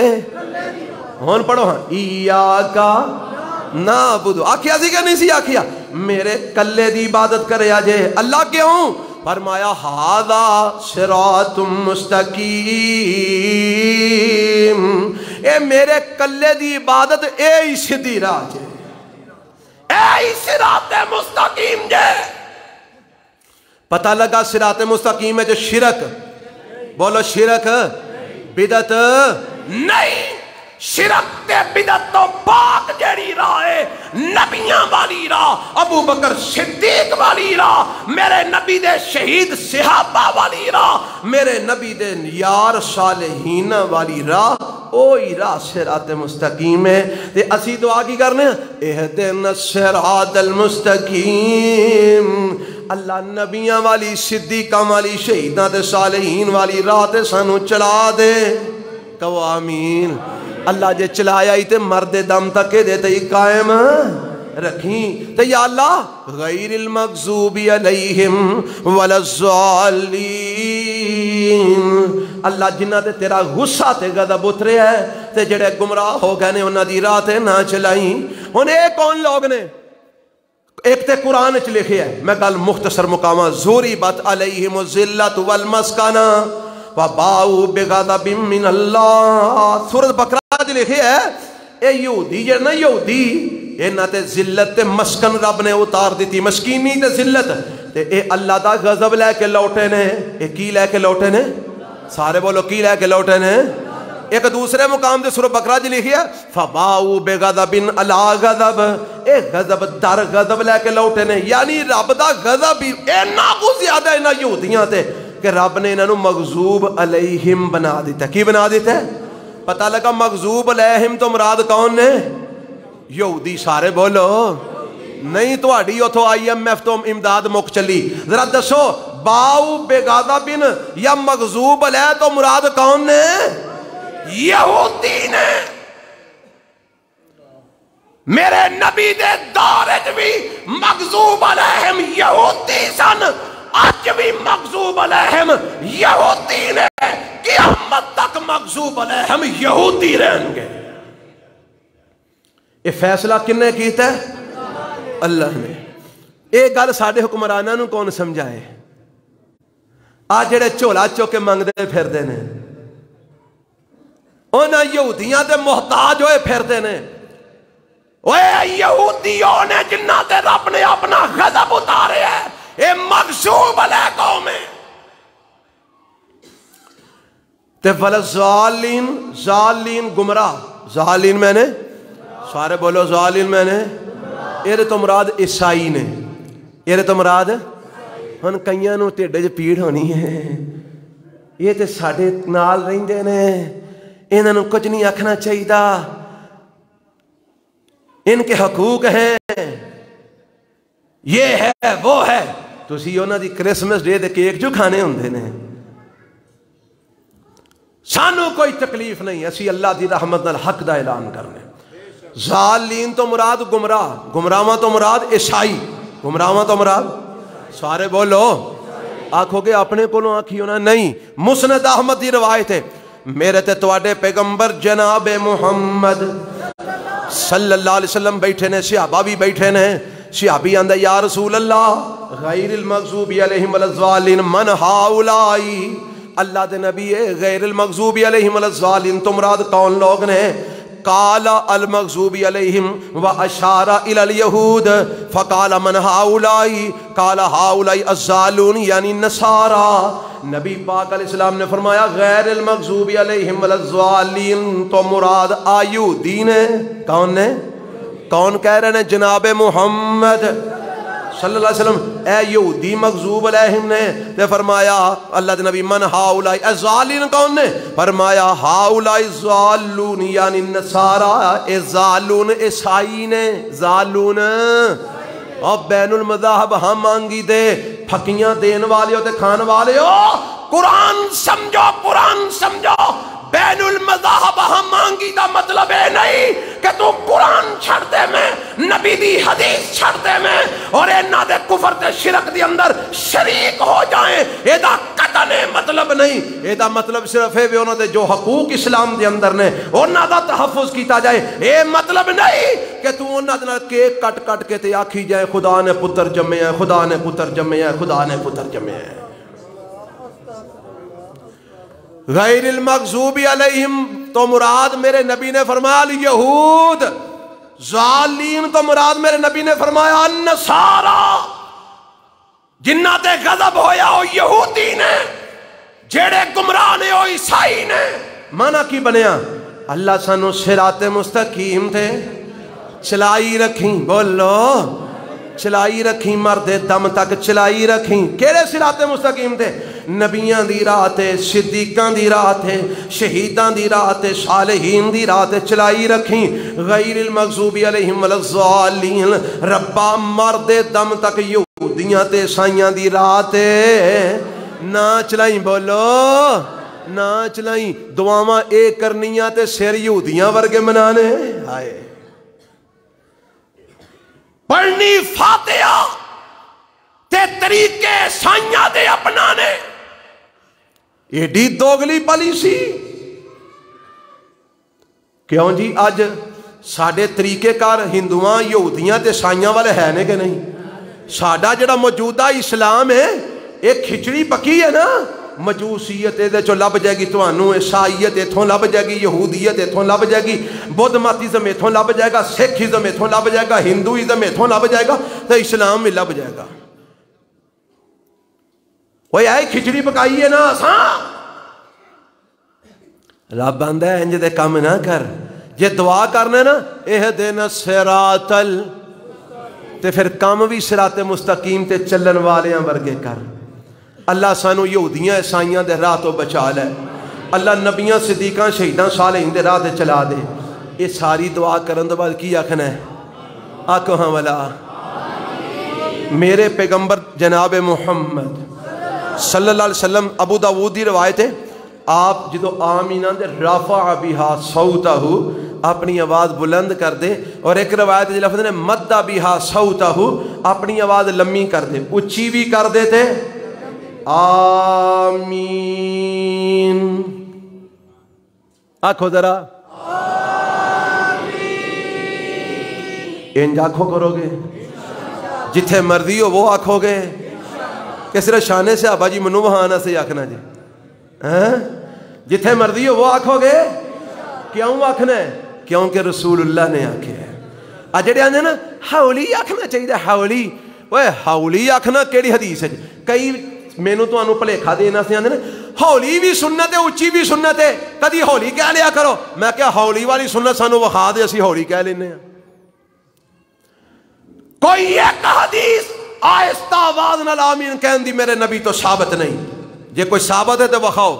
ہون پڑھو ہاں ایاکا نعبدو آکھیا سی کہ نہیں سی آکھیا میرے کلے دی عبادت کرے آجے اللہ کیوں فرمایا ہاذا صراط مستقیم اے میرے کلے دی عبادت اے ہی سیدھی راہ جے اے ہی صراط مستقیم جے پتہ لگا صراط مستقیم ہے جو شرک بولو شرک بدعت نہیں شرک تے بدعت تو پاک جیڑی راہ ہے نبیاں والی راہ ابو بکر صدیق والی راہ میرے نبی دے شہید صحابہ والی راہ میرے نبی دے یار صالحین والی راہ اوہی راہ صراط مستقیم ہے تے اسی دعا کی کرنے اہدنا الصراط المستقیم اللہ نبیاں والی صدیقاں والی شہیداں تے صالحین والی راہ تے سانو چلا دے کہو آمین اللہ جے چلایا ہی تے مرد دم تک دے تے قائم رکھیں تے یا اللہ غیر المغضوب علیہم ولا الضالین اللہ جنہ تے تیرا غصہ تے غضب اترے ہے تے جڑے گمراہ ہو گئے نے انہاں دی راہ تے نہ چلائیں ہن اے کون لوگ نے ایک تے قرآن چ لکھے ہے میں گل مختصر مقامہ ضُرِبَتْ عَلَيْهِمُ الذِّلَّةُ وَالْمَسْكَنَةُ وَبَاءُوا بِغَضَبٍ مِّنَ اللَّهِ سورۃ بقرہ دی لکھے ہے اے یہودی جڑے نا یہودی انہاں تے ذلت تے مسکن رب نے اتار دیتی مسکینی تے ذلت تے اے اللہ دا غضب لے کے لوٹے نے اے کی لے کے لوٹے نے سارے بولو کی لے کے لوٹے نے ایک دوسرے مقام دے سورۃ بقرہ جی لکھی ہے فَبَاءُوا بِغَضَبٍ عَلَىٰ غَضَبٍ اے غضب در غضب لے کے لوٹے نے یعنی رب دا غضب اینا کو زیادہ اینا یہودیاں تے کہ رب نے انہوں مغضوب علیہم بنا دیتا کی بنا دیتا ہے پتہ لگا مغضوب علیہم تو مراد کون نے یہودی سارے بولو نہیں تو اڈی اتھو آئی ایم ایف تو امداد مک چلی ذرا دسو باؤ بغضب یا مغضوب علیہ تو مراد کون نے یہودی نے میرے نبی دے دارج بھی مغضوب علیہم یہودی سن آج بھی مغضوب علیہم یہودی نے قیامت تک مغضوب علیہم یہودی رہیں گے یہ فیصلہ کن نے کیتا ہے اللہ نے ایک گل ساڈے حکمراناں نوں کون سمجھائے آج جڑے جھولا چوک کے منگدے پھردے نے انہاں یہودیاں تے محتاج ہوئے پھردے نے اوے یہودیوں نے جنہاں تے رب نے اپنا غضب اتارے ہے اے مغضوب علیہ قوم ہے تے والظالین ظالین گمراہ ظالین میں نے سارے بولو ظالین میں نے اے تو مراد عیسائی نے اے تو مراد ہن کئیاں نوں ٹھڈ وچ پیڑ ہونی ہے یہ تے ساڈے نال رہندے نے انہاں نوں کچھ نہیں آکھنا چاہیے ان کے حقوق ہیں یہ ہے وہ ہے تسی انہاں دی کرسمس ڈے دے کیک جو کھانے ہوندے نے سانو کوئی تکلیف نہیں اسی اللہ دی رحمت نال حق دا اعلان کرنے ظالین تو مراد گمراہ گمراہاں تو مراد عیسائی گمراہاں تو مراد سارے بولو آکھو گے اپنے کولوں آکھی ہونا نہیں مسند احمد دی روایت ہے میرے تے تواڈے پیغمبر جناب محمد صلی اللہ علیہ وسلم بیٹھے نے صحابہ بھی بیٹھے نے صحابی آندہ یا رسول اللہ غیر المغضوب علیہم ولا الضالین من ہاؤلائی، اللہ دے نبی غیر المغضوب علیہم ولا الضالین تو مراد کون لوگ نے؟ قال المغضوب علیہم واشار الی الیہود فقال من ہاؤلائی قال ہاؤلائی الضالون یعنی نصارى۔ نبی پاک علیہ السلام نے فرمایا غیر المغضوب علیہم ولا الضالین تو مراد آیہودی نے۔ کون نے؟ کون کہہ رہے ہیں؟ جناب محمد صلی اللہ علیہ وسلم۔ اے یہودی مغضوب علیہم نے تے فرمایا اللہ دے نبی من ہاؤلائی الضالین کون نے؟ فرمایا ہاؤلائی الضالون یعنی نصارى، ضالون عیسائی نے، ضالون اور بین المذاہب ہم مانگی دے پھکیاں دین والے ہو تے کھان والے ہو، قرآن سمجھو، قرآن سمجھو۔ بین المذاہب ہم مانگی دا مطلب ہے نہیں کہ تو قرآن چھڑ دے میں، نبی دی حدیث چھڑ دے میں اور اینا دے کفر تے شرک دی اندر شریک ہو جائیں، اے دا قطن مطلب نہیں۔ اے دا مطلب صرف ہے وہ انہوں دے جو حقوق اسلام دے اندر نے انہوں دا تحفظ کیتا جائے۔ اے مطلب نہیں کہ تو انہوں دے کیک کٹ کٹ کے تے آکھی جائے خدا نے پتر جمے ہیں، خدا نے پتر جمے ہیں، خدا نے پتر جمے ہیں۔ غیر المغضوب علیہم تو مراد میرے نبی نے فرمایا یہود، ضالین تو مراد میرے نبی نے فرمایا نصارى، جنہ تے غضب ہویا ہو یہودی نے، جیڑے گمراہ نے ہو عیسائی نے۔ مانا کی بنیا؟ اللہ سانو صراط مستقیم تے چلائی رکھیں، بولو چلائی رکھیں، مرد دم تک چلائی رکھیں۔ کیڑے صراط مستقیم تے؟ نبیاں دی راہ تے، صدیقاں دی راہ تے، شہیداں دی راہ تے، صالحین دی راہ تے چلائی رکھیں۔ غیر المغضوب علیہم ولا الضالین، ربا مرد دم تک یہودیاں تے عیسائیاں دی راہ تے نہ چلائیں، بولو نہ چلائیں۔ دعاواں اے کرنیاں تے سر یہودیاں ورگے منانے، ہائے پڑھنی فاتحہ تے طریقے سائیاں دے اپنانے، ایڈی دوگلی پالیسی کیوں جی؟ اج ساڈے طریقے کار ہندوواں یہودیاں تے سائیاں والے ہے نے کہ نہیں؟ ساڈا جڑا موجودہ اسلام ہے ایک کھچڑی پکی ہے نا، مجوسیت دے چو لب جائے گی تانوں، عیسائیت ایتھوں لب جائے گی، یہودیت ایتھوں لب جائے گی، بدھ متیزم ایتھوں لب جائے گا، سکھیزم ایتھوں لب جائے گا، ہندوازم ایتھوں لب جائے گا، تو اسلام بھی لب جائے گا۔ وہ آئے کھچڑی پکائی ہے نا اساں، رب آندا ہے انج دے کام نہ کر، جے دعا کرنا نا اہدنا الصراط تے پھر کام بھی صراط مستقیم تے چلن والیاں ورگے کر۔ اللہ سانو یہودیاں عیسائیاں دے راہ تو بچا لے، اللہ نبیاں صدیقاں شہیداں صالحین دے راہ تے چلا دے۔ یہ ساری دعا کرن دے بعد کی آکھنا ہے؟ آکھو ہاں والا میرے پیغمبر جناب محمد صلی اللہ علیہ وسلم، ابو داؤد دی روایت ہے، آپ جدو آمینہ دے رفع بہا صوتہ اپنی آواز بلند کر دے، اور ایک روایت جی لفظ نے مدہ بہا صوتہ اپنی آواز لمبی کر دے، اچھی بھی کر دے تھے آمین۔ آنکھو ذرا انج آنکھو کرو گے، جتھے مرضی ہو وہ آنکھو گے کہ صرف شانے سے آبا جی منو وہاں آنا سے آکھنا جی؟ جتھے مرضی ہو وہ آنکھو گے؟ کیوں آکھنا ہے؟ کیونکہ رسول اللہ نے آکھے ہے۔ اجڑے آنے نا حولی آکھنا چاہیے، حولی، وہ حولی آکھنا کیڑی حدیث ہے؟ کئی مینو تو انو پلیکھا دینا سے آنے نا ہولی بھی سنت ہے، اچھی بھی سنت ہے، کدی ہولی کہہ لیا کرو۔ میں کیا ہولی والی سنت سانو وخا دے، اسی ہولی کہہ لینے ہیں۔ کوئی ایک حدیث آہستہ آواز نال آمین کہن دی میرے نبی تو ثابت نہیں، جے کوئی ثابت ہے تو وخاؤ۔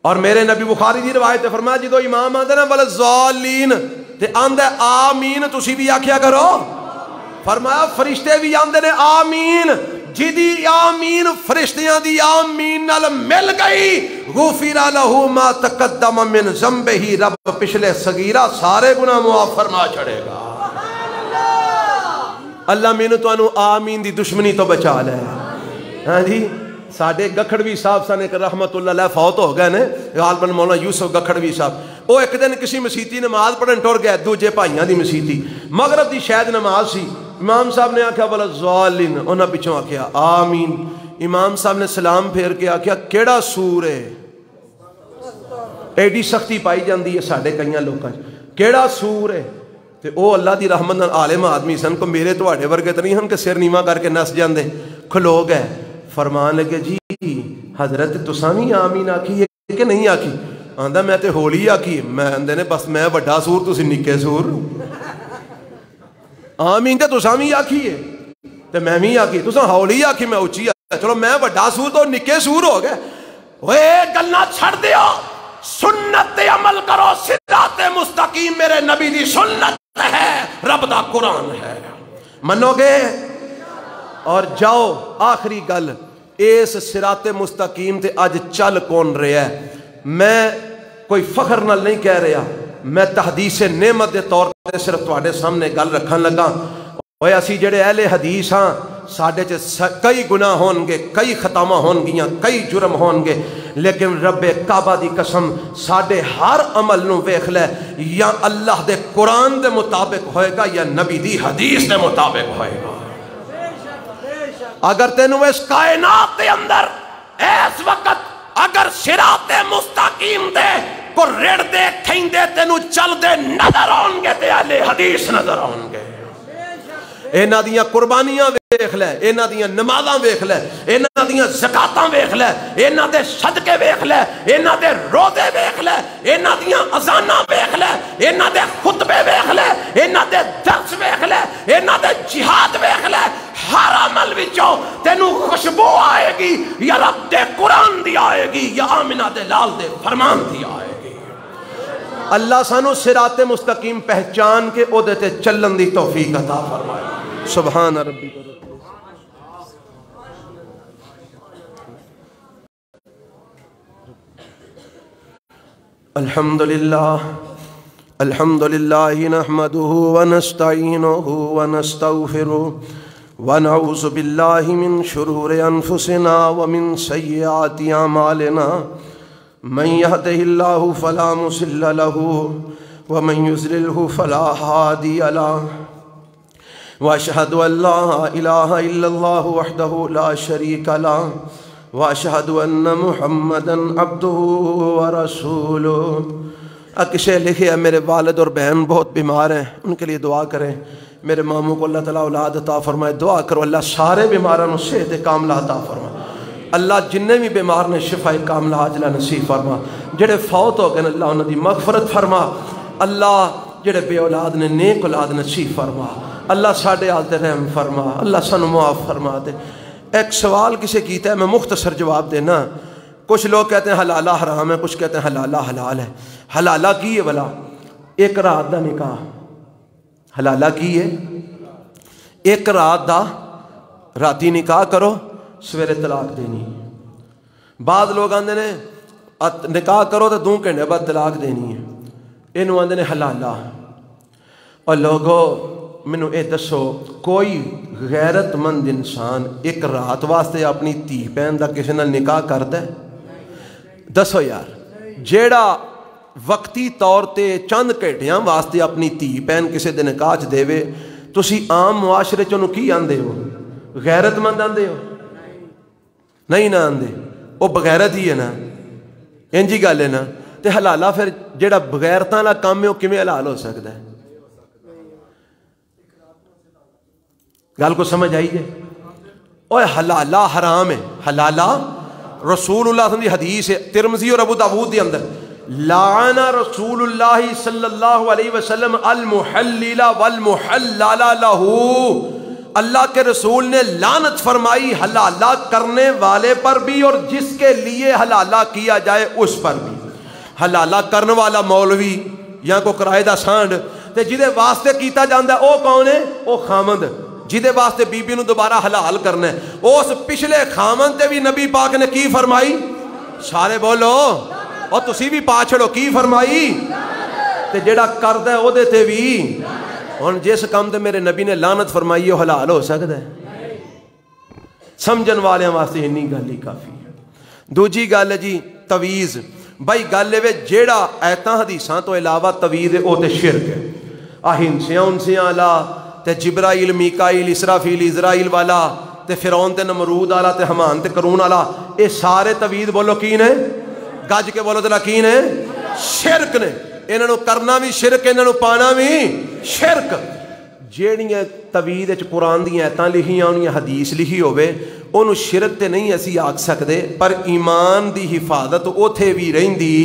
اور میرے نبی بخاری دی روایت ہے، فرمایا جدو امام آندے نا ولا الضالین تے آندے آمین، تسی بھی آکھیا کرو۔ فرمایا فرشتے بھی آندے نے آمین، جدی آمین فرشتیاں دی آمین نال مل گئی، غفر لہ ما تقدم من ذنبہ، رب پچھلے صغیرہ سارے گناہ معاف فرما چھڑے گا۔ اللہ مینو تو انو آمین دی دشمنی تو بچا لے۔ ہاں جی، ساڑھے گکھڑوی صاحب سانے کہ رحمت اللہ علیہ فوت ہو گئے نے، غالباً مولانا یوسف گکھڑوی صاحب، وہ ایک دن کسی مسیتی نماز پڑھن ٹر گئے، دوجے بھائیاں دی مسیتی، مغرب دی شاید نماز سی، امام صاحب نے آکھیا ولا الضالین، انہاں پچھوں آکھیا آمین۔ امام صاحب نے سلام پھیر کے آکھیا کیڑا سور ہے؟ ایڈی سختی پائی جاندی ہے ساڈے کئیاں لوکاں کیڑا سور ہے؟ تے او اللہ دی رحمت نال عالم آدمی سن، کو میرے تواڈے ورگے تے نہیں ہن کہ سر نیواں کر کے نس جاندے، کھلو گئے۔ فرمان لگے جی حضرت تساں وی آمین آکھی ہے کہ نہیں آکھی؟ آندا میں تے ہولی آکھی، میں آندے نے بس میں وڈا سور تسی نکے سور، آمین تے تساں وی آکھی ہے تے میں وی آکھی، تساں ہولی آکھی میں اچھی آکھی، چلو میں وڈا سور تو نکے سور ہو گئے۔ اوے گلاں چھڑ دیو، سنت تے عمل کرو، صراط مستقیم میرے نبی دی سنت ہے، رب دا قرآن ہے، منو گے؟ اور جاؤ آخری گل، اس صراط مستقیم تے اج چل کون رہا ہے؟ میں کوئی فخر نال نہیں کہہ رہا، میں تحدیث نعمت دے طور تے صرف تواڈے سامنے گل رکھن لگا۔ اوے اسی جڑے اہل حدیث ہاں، ساڈے چ کئی گناہ ہون گے، کئی خطاواں ہون گیاں، کئی جرم ہون گے، لیکن رب کعبہ دی قسم ساڈے ہر عمل نو ویکھ لے، یا اللہ دے قرآن دے مطابق ہوئے گا یا نبی دی حدیث دے مطابق ہوئے گا۔ اگر تینوں اس کائنات دے اندر اس وقت اگر صراط مستقیم دے کو رڑ دے کھیندے تینوں چل دے نظر آن گے تے اہل حدیث نظر آن گے۔ اینا دیاں قربانیاں ویکھ لے، اینا دیاں نمازاں ویکھ لے، اینا دیاں زکاتاں ویکھ لے، اینا دے صدقے ویکھ لے، اینا دے روزے ویکھ لے، اینا دیاں اذاناں ویکھ لے، اینا دے خطبے ویکھ لے، اینا دے درس ویکھ لے، اینا دے جہاد ویکھ لے، ہر عمل وچوں تینوں خوشبو آئے گی، یا رب دے قرآن دی آئے گی، یا آمنہ دے لال دے فرمان دی آئے گی۔ اللہ سانو صراط مستقیم پہچان کے او دیتے چلن دی توفیق عطا فرمائے۔ سبحان ربی الحمدللہ نحمده ونستعینه ونستغفره ونعوذ باللہ من شرور انفسنا ومن سیئات اعمالنا من يهده الله فلا مضل له ومن يضلل فلا هادي له واشهد ان لا اله الا الله وحده لا شريك له واشهد ان محمدا عبده ورسوله۔ اکشے لکھے میرے والد اور بہن بہت بیمار ہیں، ان کے لیے دعا کریں۔ میرے ماموں کو اللہ تعالیٰ اولاد عطا فرمائے، دعا کرو اللہ سارے بیماروں صحت کاملہ عطا فرمائے، اللہ جننے بھی بیمار نے شفا کاملہ عاجلہ نصیب فرما، جڑے فوت ہو گئے اللہ انہوں دی مغفرت فرما، اللہ جڑے بے اولاد نے نیک اولاد نصیب فرما، اللہ ساڈے حال تے رحم فرما، اللہ سانو معاف فرما دے۔ ایک سوال کسے کیتا ہے، میں مختصر جواب دینا۔ کچھ لوگ کہتے ہیں حلالہ حرام ہے، کچھ کہتے ہیں حلالہ حلال ہے۔ حلالہ کی ہے بلا؟ ایک رات دا نکاح۔ حلالہ کی ہے ایک رات دا، راتی نکاح کرو سویرے طلاق دینی۔ بعض لوگ آندے نے نکاح کرو تو 2 گھنٹے بعد طلاق دینی ہے، اینو آندے نے حلالہ۔ اور لوگو مینوں اے دسو، کوئی غیرت مند انسان ایک رات واسطے اپنی دھی بہن دا کسی نال نکاح کردا ہے؟ دسو یار، جیڑا وقتی طور تے چند گھنٹیاں واسطے اپنی دھی بہن کسی دے نکاح چ دے، تسی عام معاشرے چ انہوں کی آندے ہو؟ غیرت مند آندے ہو؟ نہیں نہ آندے، وہ بغیرت ہی ہے نا، انجی گل ہے نا۔ تے حلالہ پھر جیڑا بغیرتاں والا کام ہے وہ کیویں حلال ہو سکتا ہے؟ گل کو سمجھ آئی ہے؟ اوہ حلالہ حرام ہے، حلالہ رسول اللہ صلی اللہ علیہ وسلم کی حدیث ہے ترمذی اور ابو داؤد کے اندر، لعن رسول اللہ صلی اللہ علیہ وسلم المحلل والمحلل لہ، اللہ کے رسول نے لعنت فرمائی حلالہ کرنے والے پر بھی اور جس کے لیے حلالہ کیا جائے اس پر بھی۔ حلالہ کرنے والا مولوی یا کو کرائے دا سانڈ تے جدے واسطے کیتا جاندہ ہے او کون ہے؟ او خامند جدے واسطے بی بی نو دوبارہ حلال کرنا ہے، اس پچھلے خامند تے بھی نبی پاک نے کی فرمائی؟ سارے بولو، اور تسی بھی پا چھڑو کی فرمائی؟ تے جڑا کردہ ہے او دے تے بھی، اور جس کام تے میرے نبی نے لعنت فرمائی وہ حلال ہو سکتا ہے؟ سمجھن والے واسطے انی گل ہی کافی ہے۔ دوجی گل ہے جی تویز، بھائی گل ہے جیڑا ایتاں حدیثاں تو علاوہ تویز ہے او تے شرک ہے۔ ہنسیاں انسیاں اللہ تے جبرائیل میکائیل اسرافیل اسرائیل والا تے فرعون تے نمرود والا تے حمان تے قارون والا، اے سارے توحید بولو کی نے؟ گج کے بولو تے کی نے؟ شرک نے۔ انہاں نو کرنا بھی شرک، انہاں نو پانا بھی شرک۔ جیڑیاں توحید وچ قرآن دی آیتاں لکھیاں ہونیاں، حدیث لکھی ہوے، انہوں شرک تے نہیں اسی آکھ سکدے، پر ایمان دی حفاظت اوتھے بھی رہندی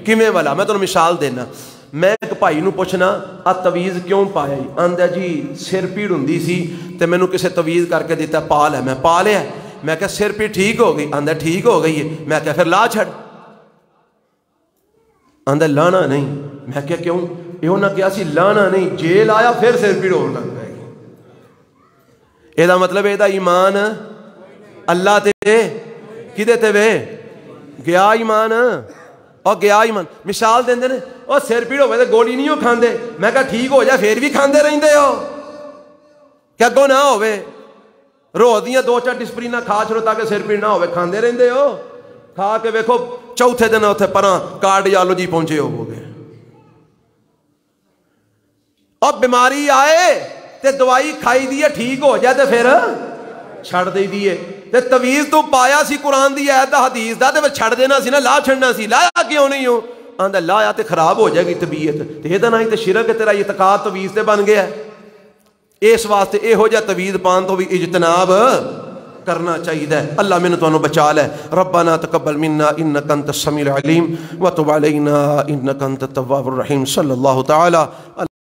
کیویں والا۔ میں تانوں مثال دینا، میں ایک بھائی نو پوچھنا آ تویز کیوں پایا؟ آندا جی سر پیڑ ہوندی سی تے مینوں کسے تویز کر کے دیتا، پا لے۔ میں پا لیا۔ میں کہا سر پیڑ ٹھیک ہو گئی؟ آندا ٹھیک ہو گئی ہے۔ میں کہا پھر لا چھڑ۔ آندا لانا نہیں۔ میں کہا کیوں؟ یہ نہ کیا سی لانا نہیں، جیل آیا پھر سر پیڑ ہون لگ پائے گی۔ یہ مطلب یہ ایمان اللہ تے کدے تے وے گیا ایمان، اور گیا ایمان۔ مثال دیندے نے او سر پیڑ ہوئے تے گولی نہیں ہو کھاندے۔ میں کہا ٹھیک ہو جائے پھر بھی کھاندے رہندے ہو، کیا گو نہ ہوئے؟ رو دیاں 2-4 ڈسپرینہ کھا چھڑو تاکہ سر پیڑ نہ ہوئے، کھاندے رہندے ہو۔ کھا کے ویکھو چوتھے دن اتنے پراں کارڈیالوجی پہنچے ہو گے۔ اب بیماری آئے تے دوائی کھائی دی ہے ٹھیک ہو جائے تے پھر چھڑ دے دیئے۔ تے تویز تو پایا سی قرآن دی آیت دا حدیث دا تے پھر چھڑ دینا سی نا، لا چھڑنا سی۔ لایا کیوں نہیں ہو؟ آندہ لایا تے خراب ہو جائے گی طبیعت، تے یہ نہ ہی تے شرک ہے، تیرا اعتقاد تویز تے بن گیا ہے۔ اس واسطے اے ہو جائے تویز پان تو بھی اجتناب کرنا چاہیے۔ اللہ میں نے تو بچا لے۔ ربنا تقبل منا انک انت السمیع العلیم وتب علینا انک انت التواب الرحیم۔ صلی اللہ تعالی